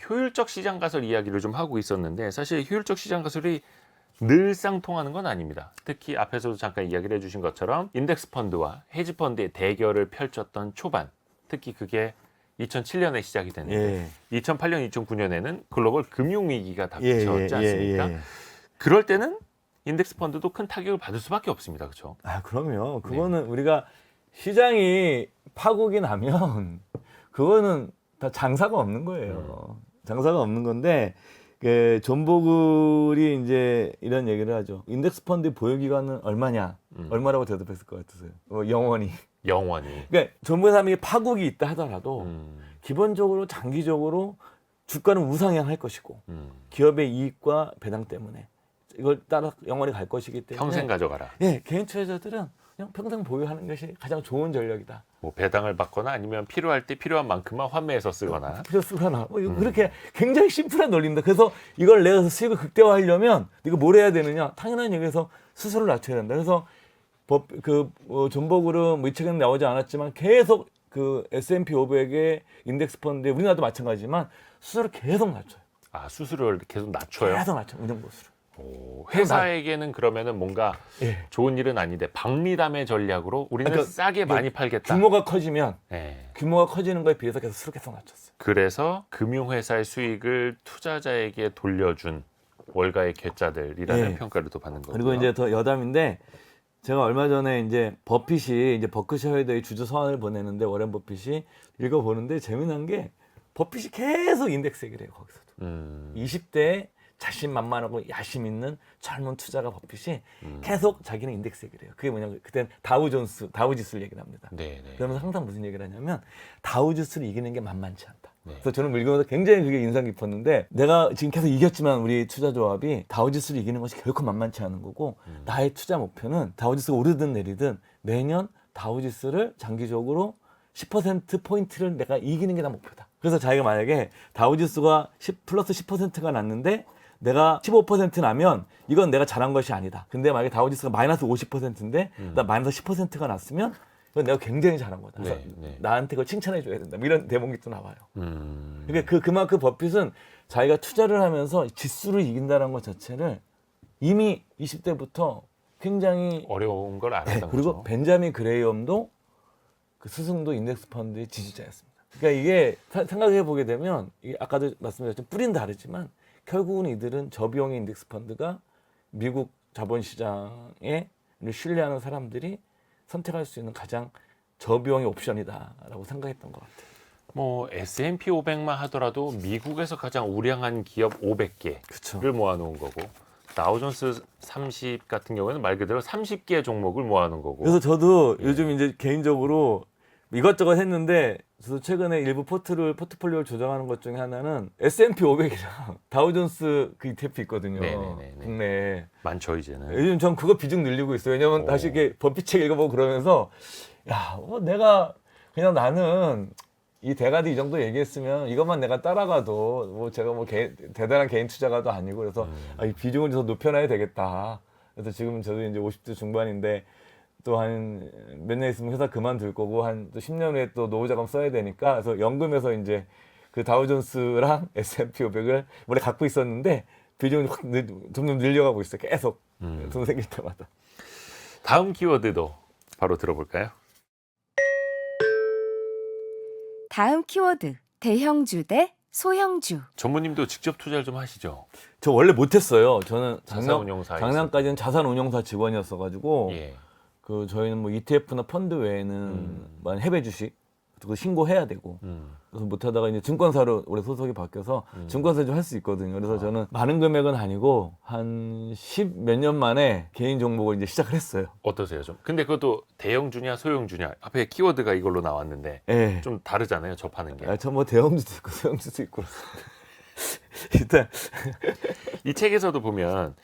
효율적 시장 가설 이야기를 좀 하고 있었는데 사실 효율적 시장 가설이 늘상 통하는 건 아닙니다. 특히 앞에서도 잠깐 이야기를 해주신 것처럼 인덱스 펀드와 헤지 펀드의 대결을 펼쳤던 초반, 특히 그게 2007년에 시작이 됐는데 2008년, 2009년에는 글로벌 금융 위기가 닥쳤지 않습니까? 그럴 때는 인덱스 펀드도 큰 타격을 받을 수밖에 없습니다. 그렇죠? 아, 그럼요. 그거는 우리가 시장이 파국이 나면 그거는 다 장사가 없는 거예요. 장사가 없는 건데 그 존버글이 이제 이런 얘기를 하죠. 인덱스 펀드 보유 기간은 얼마냐? 얼마라고 대답했을 것 같으세요? 영원히. 그러니까 존버글 사람이 파국이 있다 하더라도 기본적으로 장기적으로 주가는 우상향할 것이고 기업의 이익과 배당 때문에 이걸 따라 영원히 갈 것이기 때문에 평생 가져가라. 예, 개인 투자자들은 그냥 평생 보유하는 것이 가장 좋은 전략이다. 뭐 배당을 받거나 아니면 필요할 때 필요한 만큼만 환매해서 쓰거나. 필요 쓰거나 뭐 그렇게 굉장히 심플한 논리입니다. 그래서 이걸 내가 수익을 극대화하려면 이거 뭘 해야 되느냐? 당연한 얘기에서 수수료를 낮춰야 된다. 그래서 존버글은 뭐 이 책에는 나오지 않았지만 계속 그 S&P 500의 인덱스 펀드에 우리나라도 마찬가지지만 수수료를 계속 낮춰요. 아, 수수료를 계속 낮춰요? 계속 낮춰 운영보수를. 오, 회사에게는 그러면은 뭔가 예. 좋은 일은 아닌데 박리담의 전략으로 우리는 그러니까 싸게 많이 팔겠다. 규모가 커지면 예. 규모가 커지는 거에 비해서 계속 수수료 계속 낮췄어요. 그래서 금융회사의 수익을 투자자에게 돌려준 월가의 괴짜들이라는 예. 평가를 또 받는 거고요. 그리고 이제 더 여담인데 제가 얼마 전에 이제 버핏이 이제 버크셔 헤더의 주주 서한을 보내는데 워렌 버핏이 읽어보는데 재미난 게 버핏이 계속 인덱스 얘기를 해요. 거기서도 20대에 자신만만하고 야심 있는 젊은 투자가 버핏이 계속 자기는 인덱스 얘기를 해요. 그게 뭐냐면 그때는 다우지수를 얘기를 합니다. 네. 그러면서 항상 무슨 얘기를 하냐면 다우지수를 이기는 게 만만치 않다. 네. 그래서 저는 읽으면서 굉장히 그게 인상 깊었는데 내가 지금 계속 이겼지만 우리 투자조합이 다우지수를 이기는 것이 결코 만만치 않은 거고 나의 투자 목표는 다우지수가 오르든 내리든 매년 다우지수를 장기적으로 10%포인트를 내가 이기는 게 나 목표다. 그래서 자기가 만약에 다우지수가 플러스 10%가 났는데 내가 15% 나면 이건 내가 잘한 것이 아니다. 근데 만약에 다우지수가 마이너스 50%인데 나 마이너스 10%가 났으면 이건 내가 굉장히 잘한 거다. 그래서 나한테 그걸 칭찬해 줘야 된다. 뭐 이런 대목이 또 나와요. 그러니까 그만큼 버핏은 자기가 투자를 하면서 지수를 이긴다는 것 자체를 이미 20대부터 굉장히 어려운 걸 알았던 그리고 거죠. 벤자민 그레이엄도 그 스승도 인덱스 펀드의 지지자였습니다. 그러니까 이게 생각해 보게 되면 이게 아까도 말씀드렸지만 뿌리는 다르지만 결국은 이들은 저비용의 인덱스 펀드가 미국 자본시장에 신뢰하는 사람들이 선택할 수 있는 가장 저비용의 옵션이다라고 생각했던 것 같아요. 뭐 S&P 500만 하더라도 미국에서 가장 우량한 기업 500개를 그쵸. 모아놓은 거고 다우존스 30 같은 경우에는 말 그대로 30개의 종목을 모아놓은 거고. 그래서 저도 요즘 이제 개인적으로 이것저것 했는데 저도 최근에 일부 포트폴리오를 조정하는 것 중에 하나는 S&P 500이랑 다우존스 그 ETF 있거든요. 네네네네. 국내에. 많죠 이제는. 요즘 전 그거 비중 늘리고 있어요. 왜냐면 다시 이렇게 버핏 책 읽어보고 그러면서 야, 내가 그냥 나는 이 대가리 이 정도 얘기했으면 이것만 내가 따라가도 뭐 제가 뭐 대단한 개인 투자가도 아니고 그래서 이 비중을 더 높여놔야 되겠다. 그래서 지금 저도 이제 50대 중반인데 또 한 몇 년 있으면 회사 그만둘 거고 한 또 10년 후에 또 노후 자금 써야 되니까 그래서 연금에서 이제 그 다우존스랑 S&P 500을 원래 갖고 있었는데 비중을 확 점점 늘려가고 있어요. 계속 돈 생길 때마다. 다음 키워드도 바로 들어볼까요? 다음 키워드 대형주 대 소형주. 전무님도 직접 투자를 좀 하시죠. 저 원래 못했어요. 저는 자산운용사에 작년까지는 자산운용사 직원이었어가지고 예. 그 저희는 뭐 ETF나 펀드 외에는 뭐 해외 주식 그거 신고해야 되고 그래서 못하다가 이제 증권사로 올해 소속이 바뀌어서 증권사 좀 할 수 있거든요. 그래서 저는 많은 금액은 아니고 한 10 몇 년 만에 개인 종목을 이제 시작을 했어요. 어떠세요 좀? 근데 그것도 대형주냐 소형주냐 앞에 키워드가 이걸로 나왔는데 예. 좀 다르잖아요 접하는 게. 저 뭐 대형주도 있고 소형주도 있고 일단 이 책에서도 보면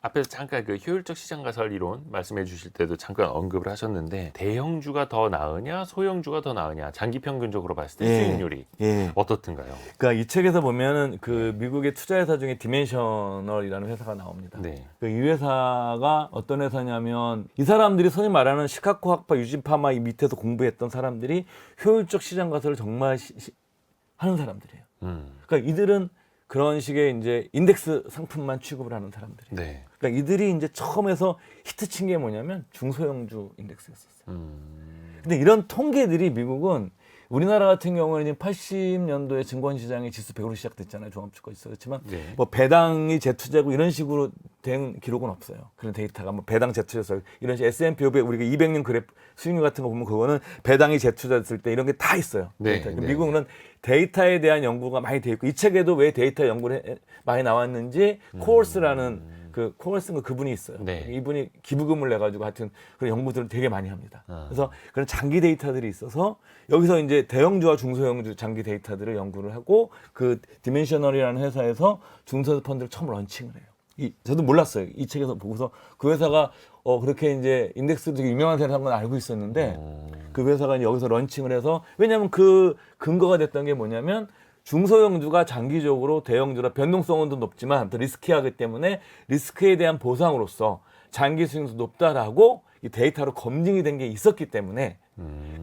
앞에서 잠깐 그 효율적 시장 가설 이론 말씀해 주실 때도 잠깐 언급을 하셨는데 대형주가 더 나으냐 소형주가 더 나으냐 장기 평균적으로 봤을 때 예. 수익률이 예. 어떻든가요? 그러니까 이 책에서 보면은 그 미국의 투자회사 중에 디멘셔널이라는 회사가 나옵니다. 네. 그 이 회사가 어떤 회사냐면 이 사람들이 소위 말하는 시카고 학파, 유진파마 이 밑에서 공부했던 사람들이 효율적 시장 가설을 정말 하는 사람들이에요. 그러니까 이들은 그런 식의 이제 인덱스 상품만 취급을 하는 사람들이에요. 네. 그러니까 이들이 이제 처음에서 히트 친 게 뭐냐면 중소형주 인덱스였었어요. 근데 이런 통계들이 미국은 우리나라 같은 경우는 80년도에 증권시장이 지수 100으로 시작됐잖아요. 종합주가 있었지만 네. 뭐 배당이 재투자고 이런 식으로 된 기록은 없어요. 그런 데이터가 뭐 배당 재투자해서 이런 식의 S&P 500 우리가 200년 그래프 수익률 같은 거 보면 그거는 배당이 재투자됐을 때 이런 게 다 있어요. 네, 데이터. 네. 미국은 데이터에 대한 연구가 많이 돼 있고 이 책에도 왜 데이터 연구를 많이 나왔는지 코어스라는 그 코어스는 그분이 있어요. 네. 이분이 기부금을 내 가지고 하여튼 그런 연구들을 되게 많이 합니다. 그래서 그런 장기 데이터들이 있어서 여기서 이제 대형주와 중소형주 장기 데이터들을 연구를 하고 그 디멘셔널이라는 회사에서 중소형 펀드를 처음 런칭을 해요. 저도 몰랐어요. 이 책에서 보고서 그 회사가 그렇게 이제 인덱스도 되게 유명한 회사인 건 알고 있었는데 그 회사가 이제 여기서 런칭을 해서 왜냐하면 그 근거가 됐던 게 뭐냐면 중소형주가 장기적으로 대형주라 변동성은 더 높지만 더 리스키하기 때문에 리스크에 대한 보상으로서 장기 수익률도 높다라고 이 데이터로 검증이 된 게 있었기 때문에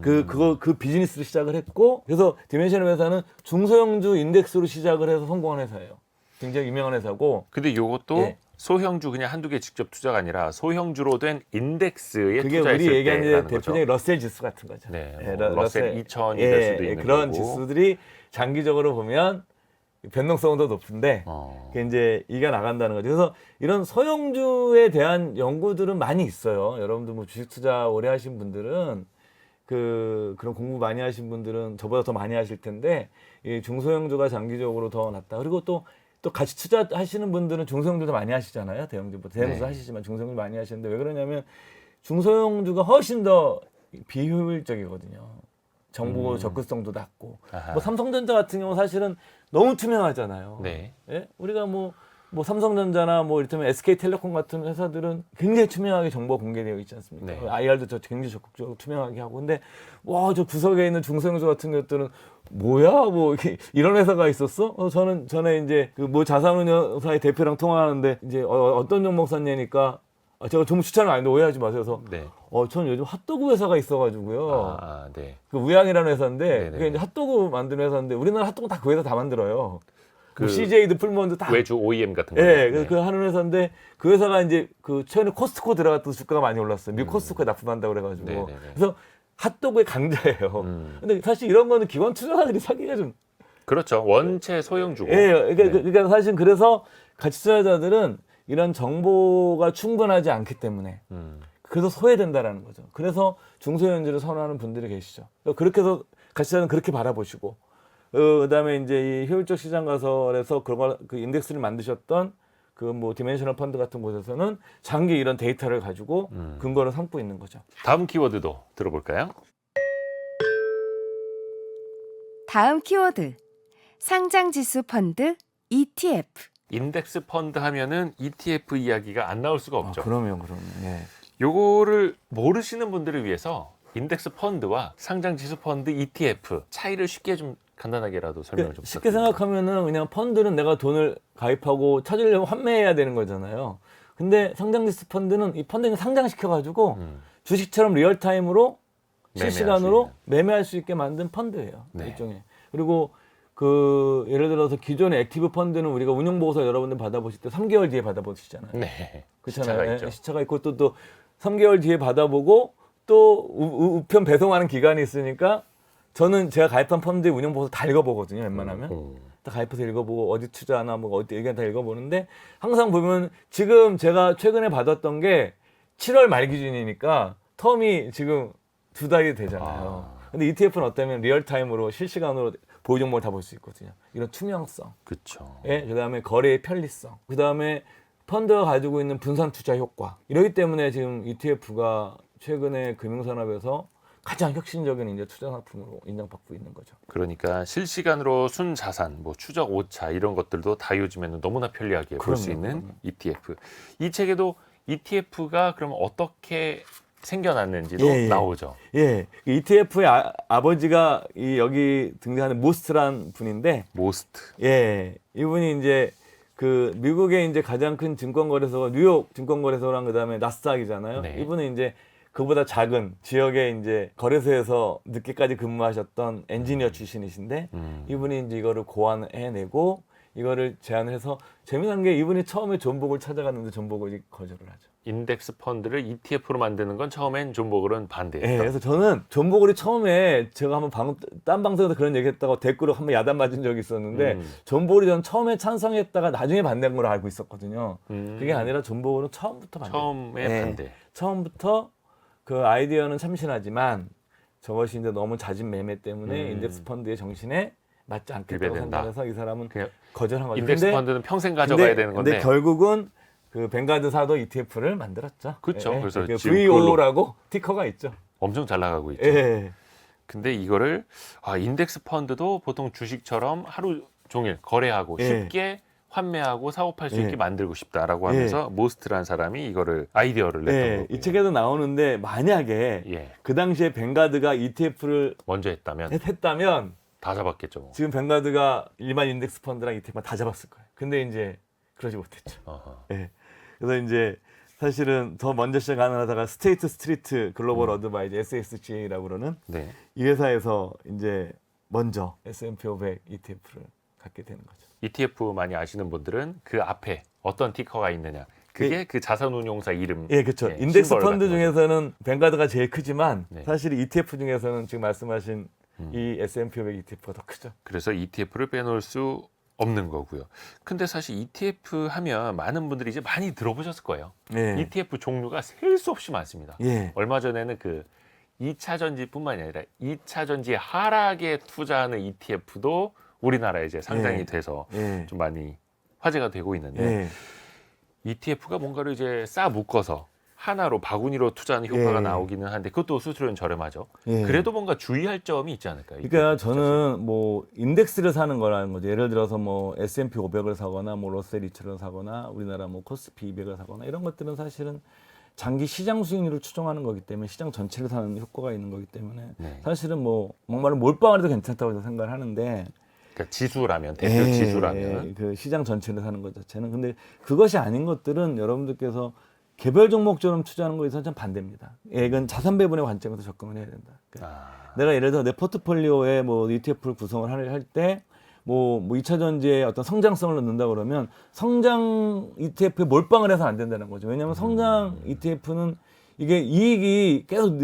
그 비즈니스를 시작을 했고 그래서 디멘셔널 회사는 중소형주 인덱스로 시작을 해서 성공한 회사예요. 굉장히 유명한 회사고. 근데 요것도 예. 소형주 그냥 한두 개 직접 투자가 아니라 소형주로 된 인덱스에 그게 투자했을 우리 얘기하는 때라는 대표적인 거죠. 러셀 지수 같은 거죠. 네, 예, 뭐 러셀 2000이 될 수도 있는 그런 거고. 지수들이 장기적으로 보면 변동성은 더 높은데 그게 이제 이가 나간다는 거죠. 그래서 이런 소형주에 대한 연구들은 많이 있어요. 여러분들 뭐 주식 투자 오래 하신 분들은 그런 공부 많이 하신 분들은 저보다 더 많이 하실 텐데 이 중소형주가 장기적으로 더 낫다. 그리고 또 같이 투자하시는 분들은 중소형주도 많이 하시잖아요. 대형주보다 대형주 네. 하시지만 중소형주 많이 하시는데 왜 그러냐면 중소형주가 훨씬 더 비효율적이거든요. 정보 접근성도 낮고 아하. 뭐 삼성전자 같은 경우 사실은 너무 투명하잖아요. 네. 예? 우리가 뭐 삼성전자나 뭐 이를테면 SK텔레콤 같은 회사들은 굉장히 투명하게 정보가 공개되어 있지 않습니까? 네. IR도 굉장히 적극적으로 투명하게 하고 근데 와 저 구석에 있는 중소형주 같은 것들은 뭐야 뭐 이런 회사가 있었어? 저는 전에 이제 그 뭐 자산운용사의 대표랑 통화하는데 이제 어떤 종목 샀냐니까 제가 종목 추천을 안 했는데 오해하지 마세요. 그래서 네. 저는 요즘 핫도그 회사가 있어가지고요. 네. 그 우양이라는 회사인데 네네. 그게 이제 핫도그 만드는 회사인데 우리나라 핫도그 다 그 회사 다 만들어요. 그 뭐 CJ도 풀몬도 다. 외주 OEM 같은 거. 예, 그 하는 회사인데 그 회사가 이제 그 최근에 코스트코 들어갔던 주가가 많이 올랐어요. 미국 코스트코에 납품한다고 그래가지고. 네네네. 그래서 핫도그의 강자예요. 근데 사실 이런 거는 기관 투자자들이 사기가 좀. 그렇죠. 원체 소형주고. 예, 그러니까 사실 그래서 가치 투자자들은 이런 정보가 충분하지 않기 때문에 그래서 소외된다라는 거죠. 그래서 중소형주를 선호하는 분들이 계시죠. 그렇게 해서 가치자는 그렇게 바라보시고, 그다음에 이제 이 효율적 시장 가설에서 그 인덱스를 만드셨던 그 뭐 디멘셔널 펀드 같은 곳에서는 장기 이런 데이터를 가지고 근거를 삼고 있는 거죠. 다음 키워드도 들어볼까요? 다음 키워드 상장지수 펀드 ETF. 인덱스 펀드 하면은 ETF 이야기가 안 나올 수가 없죠. 그러면. 예. 요거를 모르시는 분들을 위해서 인덱스 펀드와 상장 지수 펀드 ETF 차이를 쉽게 좀 간단하게라도 설명을 좀 쉽게 부탁드립니다. 생각하면은 그냥 펀드는 내가 돈을 가입하고 찾으려면 환매해야 되는 거잖아요. 근데 상장지수 펀드는 이 펀드는 상장시켜가지고 주식처럼 리얼타임으로 실시간으로 매매할 수 있게 만든 펀드예요. 네. 일종의. 그리고 그 예를 들어서 기존의 액티브 펀드는 우리가 운용보고서 여러분들 받아보실 때 3개월 뒤에 받아보시잖아요. 네. 그렇잖아요. 시차가 있죠. 시차가 있고 또 3개월 뒤에 받아보고 또 우편 배송하는 기간이 있으니까 저는 제가 가입한 펀드 운용보고서 다 읽어보거든요. 웬만하면. 다 가입해서 읽어보고 어디 투자하나 뭐 어디 의견 다 읽어보는데 항상 보면 지금 제가 최근에 받았던 게 7월 말 기준이니까 텀이 지금 2달이 되잖아요. 근데 ETF는 어떠면 리얼타임으로 실시간으로 보유 종목을 다 볼 수 있거든요. 이런 투명성, 그렇죠. 예, 그다음에 거래의 편리성, 그다음에 펀드가 가지고 있는 분산 투자 효과. 이러기 때문에 지금 ETF가 최근에 금융산업에서 가장 혁신적인 이제 투자 상품으로 인정받고 있는 거죠. 그러니까 실시간으로 순자산, 뭐 추적 오차 이런 것들도 다 요즘에는 너무나 편리하게 볼 수 그럼요, 있는 그럼요. ETF. 이 책에도 ETF가 그럼 어떻게 생겨났는지도 예, 예. 나오죠. 예, ETF의 아버지가 여기 등장하는 모스트란 분인데, 모스트. 예, 이분이 이제 그 미국의 이제 가장 큰 증권거래소가 뉴욕 증권거래소랑 그다음에 나스닥이잖아요. 네. 이분은 이제 그보다 작은 지역의 이제 거래소에서 늦게까지 근무하셨던 엔지니어 출신이신데 이분이 이제 이거를 고안해내고 이거를 제안을 해서 재미난 게 이분이 처음에 존복을 찾아갔는데 존복을 거절을 하죠. 인덱스 펀드를 ETF로 만드는 건 처음엔 존 보글은 반대했다. 예, 그래서 저는 존 보글이 처음에 제가 한번 딴 방송에서 그런 얘기했다고 댓글로 한번 야단 맞은 적이 있었는데 존 보글이 전 처음에 찬성했다가 나중에 반대한 걸로 알고 있었거든요. 그게 아니라 존 보글은 처음부터 반대. 처음에 예, 반대. 처음부터 그 아이디어는 참신하지만 저것이 이제 너무 잦은 매매 때문에 인덱스 펀드의 정신에 맞지 않겠다고 위배된다. 생각해서 이 사람은 그냥 거절한 거죠. 인덱스 펀드는 평생 가져가야 되는 건데. 근데 결국은 그 벵가드사도 ETF를 만들었죠. 그렇죠. 그래서 그 지금 VO라고 티커가 있죠. 엄청 잘 나가고 있죠. 예. 근데 이거를 인덱스 펀드도 보통 주식처럼 하루 종일 거래하고 예. 쉽게 환매하고 사업할 수 예. 있게 만들고 싶다라고 예. 하면서 모스트라는 사람이 이거를 아이디어를 냈던 예, 거고요. 이 책에도 나오는데 만약에 예. 그 당시에 벵가드가 ETF를 먼저 했다면 했다면 다 잡았겠죠. 뭐. 지금 벵가드가 일반 인덱스 펀드랑 ETF만 다 잡았을 거예요. 근데 이제 그러지 못했죠. 어허. 예. 그래서 이제 사실은 더 먼저 시작하는 하다가 스테이트 스트리트 글로벌 어드바이저 SSGA라고 그러는 네. 이 회사에서 이제 먼저 S&P 500 ETF를 갖게 되는 거죠. ETF 많이 아시는 분들은 그 앞에 어떤 티커가 있느냐. 그게 그 자산운용사 이름. 예, 그렇죠. 예, 인덱스 심벌 펀드 같은 거죠. 중에서는 뱅가드가 제일 크지만 네. 사실 ETF 중에서는 지금 말씀하신 이 S&P 500 ETF가 더 크죠. 그래서 ETF를 빼놓을 수 없는 거고요. 근데 사실 ETF 하면 많은 분들이 이제 많이 들어보셨을 거예요. 예. ETF 종류가 셀 수 없이 많습니다. 예. 얼마 전에는 그 2차 전지뿐만이 아니라 2차 전지 하락에 투자하는 ETF도 우리나라에 이제 상장이 예. 돼서 예. 좀 많이 화제가 되고 있는데 예. ETF가 뭔가를 이제 싸 묶어서 하나로 바구니로 투자하는 효과가 예. 나오기는 한데 그것도 수수료는 저렴하죠. 예. 그래도 뭔가 주의할 점이 있지 않을까요? 그러니까 ETF 투자에서? 저는 뭐 인덱스를 사는 거라는 거죠. 예를 들어서 뭐 S&P 500을 사거나 뭐 러셀 2000을 사거나 우리나라 뭐 코스피 200을 사거나 이런 것들은 사실은 장기 시장 수익률을 추정하는 거기 때문에 시장 전체를 사는 효과가 있는 거기 때문에 네. 사실은 뭐 목말은 몰빵을 해도 괜찮다고 저는 생각을 하는데 그러니까 지수라면 대표 지수라면 그 시장 전체를 사는 것 자체는 근데 그것이 아닌 것들은 여러분들께서 개별 종목처럼 투자하는 거에 선 참 반대입니다. 예, 이건 자산 배분의 관점에서 접근을 해야 된다. 그러니까 내가 예를 들어 내 포트폴리오에 뭐 ETF를 구성을 할 때 뭐 2차 전지의 어떤 성장성을 넣는다 그러면 성장 ETF에 몰빵을 해서 안 된다는 거죠. 왜냐하면 성장 ETF는 이게 이익이 계속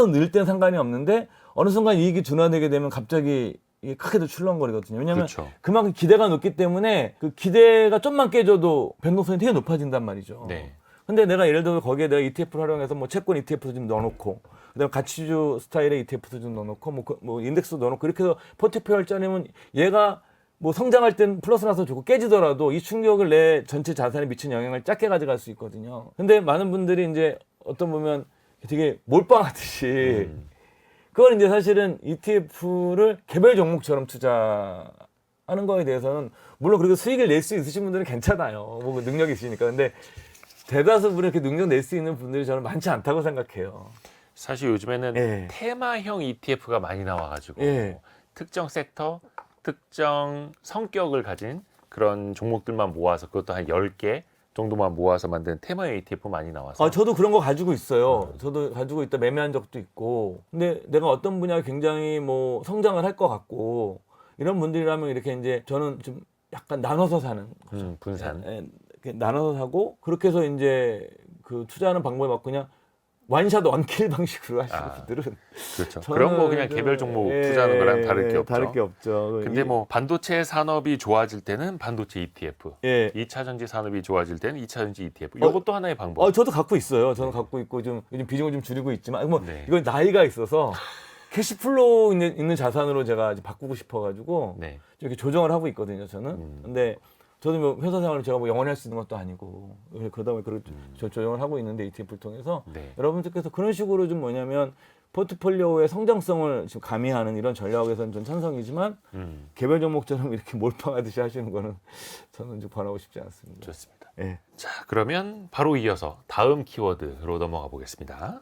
늘 땐 상관이 없는데 어느 순간 이익이 둔화되게 되면 갑자기 이게 크게도 출렁거리거든요. 왜냐하면 그렇죠. 그만큼 기대가 높기 때문에 그 기대가 좀만 깨져도 변동성이 되게 높아진단 말이죠. 네. 근데 내가 예를 들어 거기에 내가 ETF를 활용해서 뭐 채권 ETF도 좀 넣어놓고 그다음에 가치주 스타일의 ETF도 좀 넣어놓고 뭐 인덱스도 넣어놓고 이렇게 해서 포트폴리오를 짜내면 얘가 뭐 성장할 땐 플러스 나서 좋고 깨지더라도 이 충격을 내 전체 자산에 미치는 영향을 작게 가져갈 수 있거든요. 근데 많은 분들이 이제 어떤 보면 되게 몰빵하듯이 그건 이제 사실은 ETF를 개별 종목처럼 투자하는 거에 대해서는 물론 그렇게 수익을 낼 수 있으신 분들은 괜찮아요. 뭐 능력이 있으니까. 근데 대다수 분이 이렇게 능력 낼 수 있는 분들이 저는 많지 않다고 생각해요. 사실 요즘에는 예. 테마형 ETF가 많이 나와가지고 예. 특정 섹터, 특정 성격을 가진 그런 종목들만 모아서 그것도 한 10개 정도만 모아서 만든 테마형 ETF 많이 나와서 저도 그런 거 가지고 있어요. 저도 가지고 있다 매매한 적도 있고. 근데 내가 어떤 분야에 굉장히 뭐 성장을 할 것 같고 이런 분들이라면 이렇게 이제 저는 좀 약간 나눠서 사는 거죠. 분산. 예, 이렇게 나눠서 사고 그렇게 해서 이제 그 투자하는 방법이 막 그냥 완샷 원킬 방식으로 하시는 분들은 그렇죠. 저는 그런 거 그냥 개별 종목 투자하는 거랑 다를 게 없죠. 다를 게 없죠. 근데 뭐 반도체 산업이 좋아질 때는 반도체 ETF, 예. 2차 전지 산업이 좋아질 때는 2차 전지 ETF. 이것도 하나의 방법. 저도 갖고 있어요. 저는 갖고 있고 좀 요즘 비중을 좀 줄이고 있지만 뭐 네. 이건 나이가 있어서 캐시플로우 있는 자산으로 제가 이제 바꾸고 싶어가지고 네. 이렇게 조정을 하고 있거든요, 저는. 근데 저도 뭐 회사 생활을 제가 뭐 영원히 할 수 있는 것도 아니고 그러다 보니 그렇게 조정을 하고 있는데 ETF를 통해서 네. 여러분들께서 그런 식으로 좀 뭐냐면 포트폴리오의 성장성을 지금 가미하는 이런 전략에서는 좀 찬성이지만 개별 종목처럼 이렇게 몰빵하듯이 하시는 거는 저는 좀 권하고 싶지 않습니다. 좋습니다. 예. 자, 그러면 바로 이어서 다음 키워드로 넘어가 보겠습니다.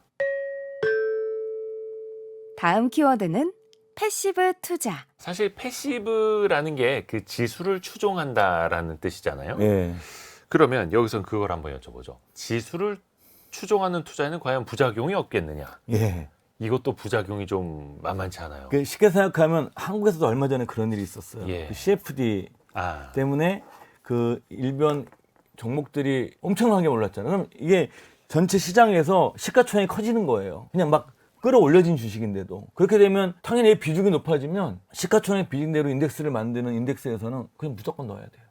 다음 키워드는 패시브 투자. 사실 패시브라는 게 그 지수를 추종한다라는 뜻이잖아요. 예. 그러면 여기선 그걸 한번 여쭤보죠. 지수를 추종하는 투자에는 과연 부작용이 없겠느냐? 예. 이것도 부작용이 좀 만만치 않아요. 그 쉽게 생각하면 한국에서도 얼마 전에 그런 일이 있었어요. 예. 그 CFD 아, 때문에 그 일변 종목들이 엄청나게 올랐잖아요. 그럼 이게 전체 시장에서 시가총액이 커지는 거예요. 그냥 막 끌어올려진 주식인데도. 그렇게 되면 당연히 비중이 높아지면 시가총액 비중대로 인덱스를 만드는 인덱스에서는 그냥 무조건 넣어야 돼요.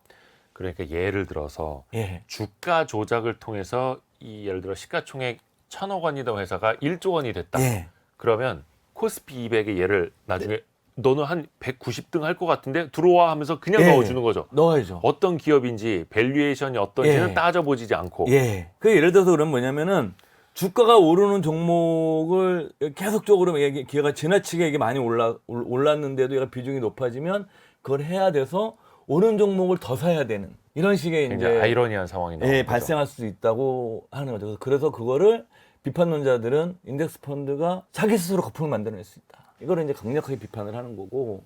그러니까 예를 들어서 예. 주가 조작을 통해서 이 예를 들어 시가총액 1,000억 원이던 회사가 1조 원이 됐다. 예. 그러면 코스피 200의 얘를 나중에 너는 한 190등 할 것 같은데 들어와 하면서 그냥 예. 넣어주는 거죠. 넣어야죠. 어떤 기업인지 밸류에이션이 어떤지는 예. 따져보지 않고 예. 그 예를 들어서 그럼 뭐냐면은 주가가 오르는 종목을 계속적으로 기회가 지나치게 이게 많이 올랐는데도 얘가 비중이 높아지면 그걸 해야 돼서 오른 종목을 더 사야 되는 이런 식의 굉장히 이제 아이러니한 상황이 나오는 예, 거죠. 발생할 수도 있다고 하는 거죠. 그래서 그거를 비판론자들은 인덱스 펀드가 자기 스스로 거품을 만들어낼 수 있다. 이거를 이제 강력하게 비판을 하는 거고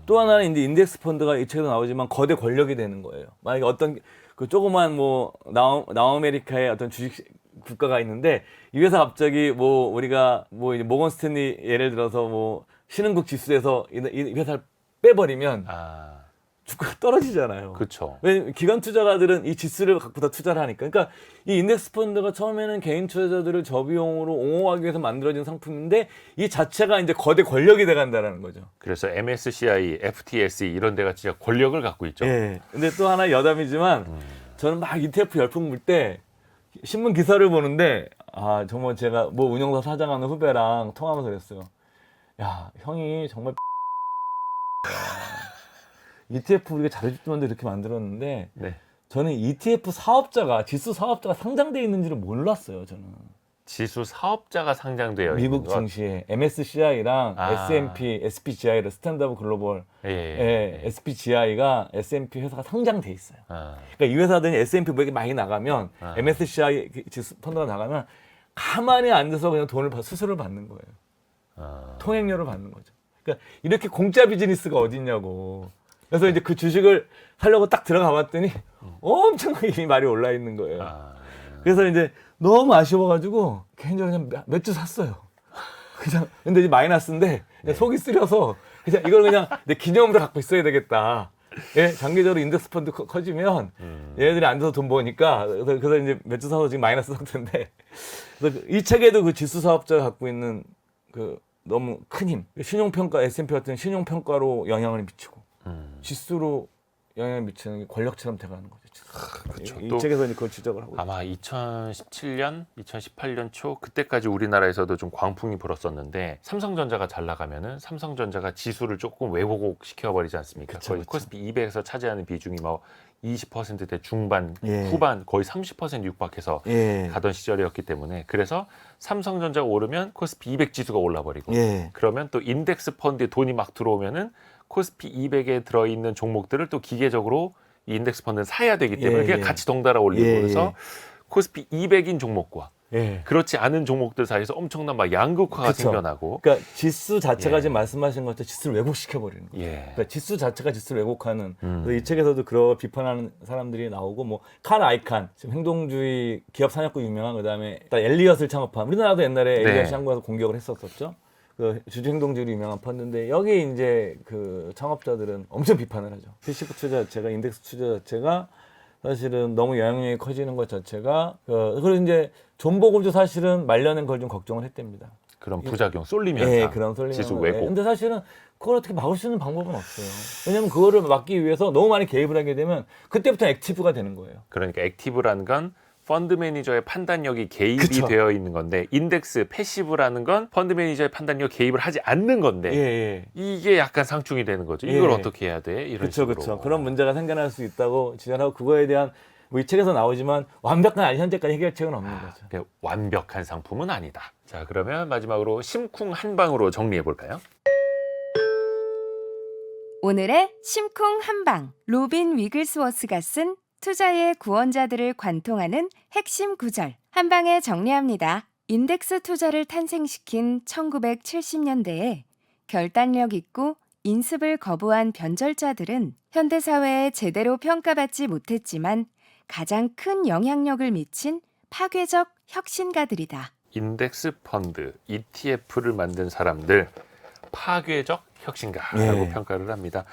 또 하나는 이제 인덱스 펀드가 이 책에도 나오지만 거대 권력이 되는 거예요. 만약에 어떤 그 조그만 뭐 남아메리카의 어떤 주식 국가가 있는데 이 회사 갑자기 뭐 우리가 뭐 이제 모건 스탠리 예를 들어서 뭐 신흥국 지수에서 이 회사를 빼버리면 아, 주가가 떨어지잖아요. 그렇죠. 왜 기관 투자가들은 이 지수를 갖고 다 투자를 하니까. 그러니까 이 인덱스 펀드가 처음에는 개인 투자자들을 저비용으로 옹호하기 위해서 만들어진 상품인데 이 자체가 이제 거대 권력이 돼 간다라는 거죠. 그래서 MSCI, FTSE 이런 데가 진짜 권력을 갖고 있죠. 예. 근데 또 하나 여담이지만 저는 막 ETF 열풍 불 때 신문 기사를 보는데 아 정말 제가 뭐 운영사 사장하는 후배랑 통화하면서 그랬어요. 야 형이 정말 ETF 우리가 잘해줬던데 이렇게 만들었는데 네. 저는 ETF 사업자가 지수 사업자가 상장돼 있는지를 몰랐어요. 저는 지수 사업자가 상장되어 미국 있는 것. 증시에 MSCI랑 아. S&P, SPGI를 스탠다드 글로벌 예. SPGI가 S&P 회사가 상장돼 있어요. 아, 그러니까 이 회사들이 S&P 500이 많이 나가면 아. MSCI 지수 펀드가 나가면 가만히 앉아서 그냥 돈을 수수료를 받는 거예요. 아. 통행료를 받는 거죠. 그러니까 이렇게 공짜 비즈니스가 어딨냐고. 그래서 이제 그 주식을 사려고 딱 들어가 봤더니 엄청나게 이미 말이 올라 있는 거예요. 아. 그래서 이제 너무 아쉬워가지고 개인적으로 그냥 몇 주 샀어요. 그냥 근데 이제 마이너스인데 그냥 속이 쓰려서 그냥 이걸 그냥 내 기념으로 갖고 있어야 되겠다. 예, 장기적으로 인덱스 펀드 커지면 얘네들이 앉아서 돈 버니까 그래서 이제 몇 주 사서 지금 마이너스 상태인데 그래서 이 책에도 그 지수 사업자가 갖고 있는 그 너무 큰 힘, 신용평가 S&P 같은 신용평가로 영향을 미치고 지수로 영향을 미치는 게 권력처럼 돼가는 거죠. 그렇죠. 이 또 책에서 이제 그걸 지적을 하고 있어요. 아마 2017년, 2018년 초 그때까지 우리나라에서도 좀 광풍이 불었었는데 삼성전자가 잘 나가면은 삼성전자가 지수를 조금 왜곡 시켜버리지 않습니까? 그쵸, 거의 그쵸. 코스피 200에서 차지하는 비중이 뭐 20%대 중반, 예. 후반 거의 30% 육박해서 예. 가던 시절이었기 때문에 그래서 삼성전자가 오르면 코스피 200 지수가 올라버리고 예. 그러면 또 인덱스 펀드에 돈이 막 들어오면은 코스피 200에 들어있는 종목들을 또 기계적으로 이 인덱스 펀드는 사야 되기 때문에 예, 그냥 예. 같이 덩달아 올리고 예, 그래서 코스피 200인 종목과 예. 그렇지 않은 종목들 사이에서 엄청난 막 양극화가 그쵸. 생겨나고 그러니까 지수 자체가 예. 지금 말씀하신 것처럼 지수를 왜곡시켜 버리는 거예요. 예. 그러니까 지수 자체가 지수를 왜곡하는. 그래서 이 책에서도 그런 비판하는 사람들이 나오고 뭐 칸 아이칸 지금 행동주의 기업 산업국 유명한 그다음에 엘리엇을 창업한 우리나라도 옛날에 네. 엘리엇이 한국에서 공격을 했었었죠. 그 주주 행동주의로 유명한 펀드인데 여기 이제 그 창업자들은 엄청 비판을 하죠. 패시브 투자 자체가 인덱스 투자 자체가 사실은 너무 영향력이 커지는 것 자체가 그리고 이제 존버금도 사실은 말년엔 그걸 좀 걱정을 했답니다. 그런 부작용 쏠림 현상, 예, 그런 쏠림 지수 현상. 왜곡. 예, 근데 사실은 그걸 어떻게 막을 수 있는 방법은 없어요. 왜냐하면 그거를 막기 위해서 너무 많이 개입을 하게 되면 그때부터 액티브가 되는 거예요. 그러니까 액티브라는 건 펀드 매니저의 판단력이 개입이 그쵸. 되어 있는 건데 인덱스 패시브라는 건 펀드 매니저의 판단력 개입을 하지 않는 건데 예. 이게 약간 상충이 되는 거죠. 이걸 예. 어떻게 해야 돼? 이런 그렇죠, 식으로. 그렇죠. 그런 문제가 생겨날 수 있다고 지적하고 그거에 대한 뭐 이 책에서 나오지만 완벽한 현재까지 해결책은 없는 거죠. 그러니까 완벽한 상품은 아니다. 자, 그러면 마지막으로 심쿵 한방으로 정리해 볼까요? 오늘의 심쿵 한방. 로빈 위글스워스가 쓴 투자의 구원자들을 관통하는 핵심 구절. 한방에 정리합니다. 인덱스 투자를 탄생시킨 1970년대에 결단력 있고 인습을 거부한 변절자들은 현대사회에 제대로 평가받지 못했지만 가장 큰 영향력을 미친 파괴적 혁신가들이다. 인덱스 펀드, ETF를 만든 사람들 파괴적 혁신가라고 예. 평가를 합니다.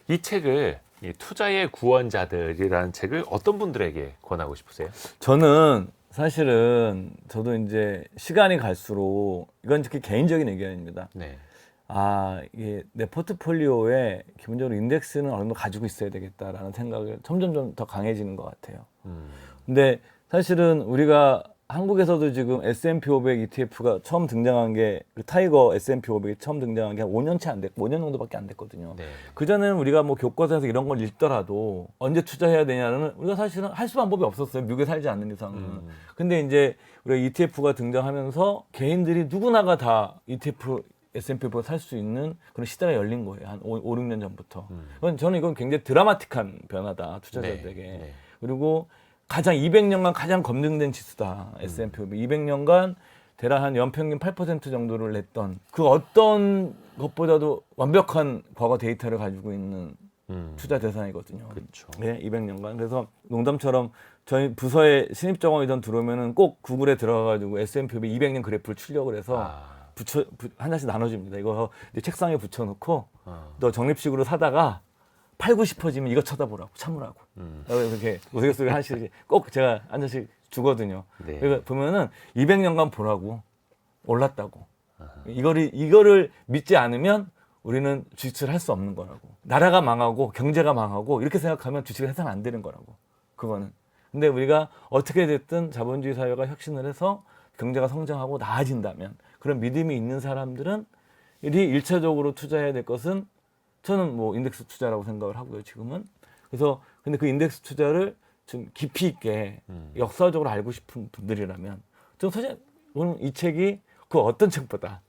이 책을 이 투자의 구원자들이라는 책을 어떤 분들에게 권하고 싶으세요? 저는 사실은 저도 이제 시간이 갈수록 이건 특히 개인적인 의견입니다. 네. 이게 내 포트폴리오에 기본적으로 인덱스는 어느 정도 가지고 있어야 되겠다라는 생각을 점점 더 강해지는 것 같아요. 근데 사실은 우리가 한국에서도 지금 S&P 500 ETF가 처음 등장한 게 그 타이거 S&P 500이 처음 등장한 게 한 5년 채 안 됐고 5년 정도밖에 안 됐거든요. 네. 그전에는 우리가 뭐 교과서에서 이런 걸 읽더라도 언제 투자해야 되냐는 우리가 사실은 할 수 방법이 없었어요. 미국에 살지 않는 이상은. 근데 이제 우리가 ETF가 등장하면서 개인들이 누구나가 다 ETF S&P 500 살 수 있는 그런 시대가 열린 거예요. 한 5, 6년 전부터. 저는 이건 굉장히 드라마틱한 변화다. 투자자들에게. 네. 그리고 가장 200년간 가장 검증된 지수다. S&P 500. 200년간 대략 한 연평균 8% 정도를 냈던 그 어떤 것보다도 완벽한 과거 데이터를 가지고 있는 투자 대상이거든요. 그렇죠. 네, 200년간. 그래서 농담처럼 저희 부서에 신입 정원이던 들어오면은 꼭 구글에 들어가가지고 S&P 500 200년 그래프를 출력을 해서 하나씩 나눠줍니다. 이거 이제 책상에 붙여놓고 너 적립식으로 사다가 팔고 싶어지면 이거 쳐다보라고 참으라고 이렇게 우스갯소리 하시지 꼭 제가 한 잔씩 주거든요. 네. 그러니까 보면은 200년간 보라고 올랐다고 이거를 믿지 않으면 우리는 주식을 할 수 없는 거라고. 나라가 망하고 경제가 망하고 이렇게 생각하면 주식을 해서는 안 되는 거라고. 그거는. 근데 우리가 어떻게 됐든 자본주의 사회가 혁신을 해서 경제가 성장하고 나아진다면 그런 믿음이 있는 사람들은 일차적으로 투자해야 될 것은 저는 뭐 인덱스 투자라고 생각을 하고요, 지금은. 그래서 근데 그 인덱스 투자를 좀 깊이 있게 역사적으로 알고 싶은 분들이라면 저 사실 오늘 이 책이 그 어떤 책보다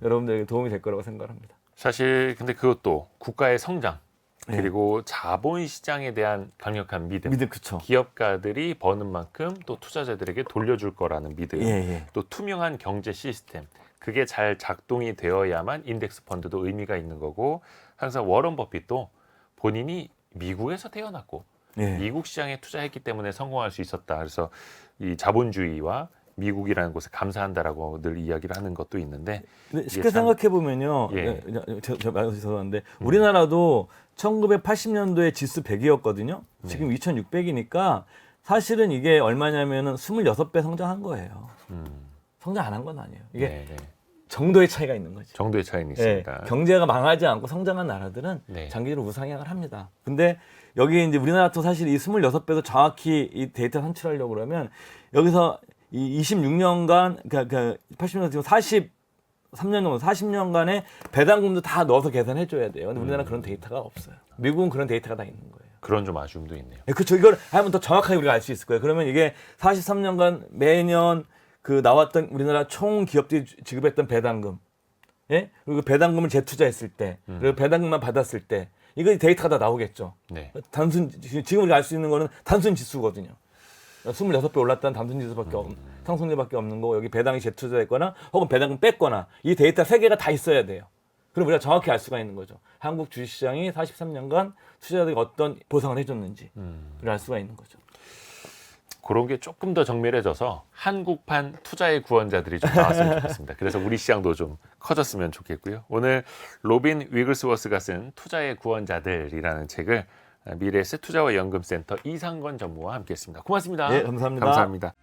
여러분들에게 도움이 될 거라고 생각합니다. 사실 근데 그것도 국가의 성장 네. 그리고 자본시장에 대한 강력한 믿음. 그쵸. 기업가들이 버는 만큼 또 투자자들에게 돌려줄 거라는 믿음. 예. 또 투명한 경제 시스템. 그게 잘 작동이 되어야만 인덱스 펀드도 의미가 있는 거고 항상 워런 버핏도 본인이 미국에서 태어났고 예. 미국 시장에 투자했기 때문에 성공할 수 있었다. 그래서 이 자본주의와 미국이라는 곳에 감사한다라고 늘 이야기를 하는 것도 있는데 근데 쉽게 생각해 보면요. 예. 저 말해서 죄송한데 우리나라도 1980년도에 지수 100이었거든요. 지금 2,600이니까 사실은 이게 얼마냐면은 26배 성장한 거예요. 성장 안 한 건 아니에요. 이게 네. 정도의 차이가 있는 거지. 정도의 차이는 예, 있습니다. 경제가 망하지 않고 성장한 나라들은 네. 장기적으로 우상향을 합니다. 근데 여기 이제 우리나라도 사실 이 26배도 정확히 이 데이터 산출하려고 그러면 여기서 이 26년간 그러니까 80년 지금 43년 정도 40년간의 배당금도 다 넣어서 계산해 줘야 돼요. 근데 우리나라는 그런 데이터가 없어요. 미국은 그런 데이터가 다 있는 거예요. 그런 좀 아쉬움도 있네요. 그렇죠. 이걸 하면 더 정확하게 우리가 알 수 있을 거예요. 그러면 이게 43년간 매년 그 나왔던 우리나라 총 기업들이 지급했던 배당금, 예? 그리고 배당금을 재투자했을 때, 그리고 배당금만 받았을 때, 이거 데이터가 다 나오겠죠. 네. 지금 우리가 알 수 있는 거는 단순 지수거든요. 26배 올랐다는 단순 지수밖에 상승률밖에 없는 거고 여기 배당이 재투자했거나 혹은 배당금 뺐거나 이 데이터 세 개가 다 있어야 돼요. 그럼 우리가 정확히 알 수가 있는 거죠. 한국 주식시장이 43년간 투자자들에게 어떤 보상을 해줬는지 를 알 수가 있는 거죠. 그런 게 조금 더 정밀해져서 한국판 투자의 구원자들이 좀 나왔으면 좋겠습니다. 그래서 우리 시장도 좀 커졌으면 좋겠고요. 오늘 로빈 위글스워스가 쓴 투자의 구원자들이라는 책을 미래에셋 투자와 연금센터 이상건 전무와 함께했습니다. 고맙습니다. 네, 감사합니다. 감사합니다.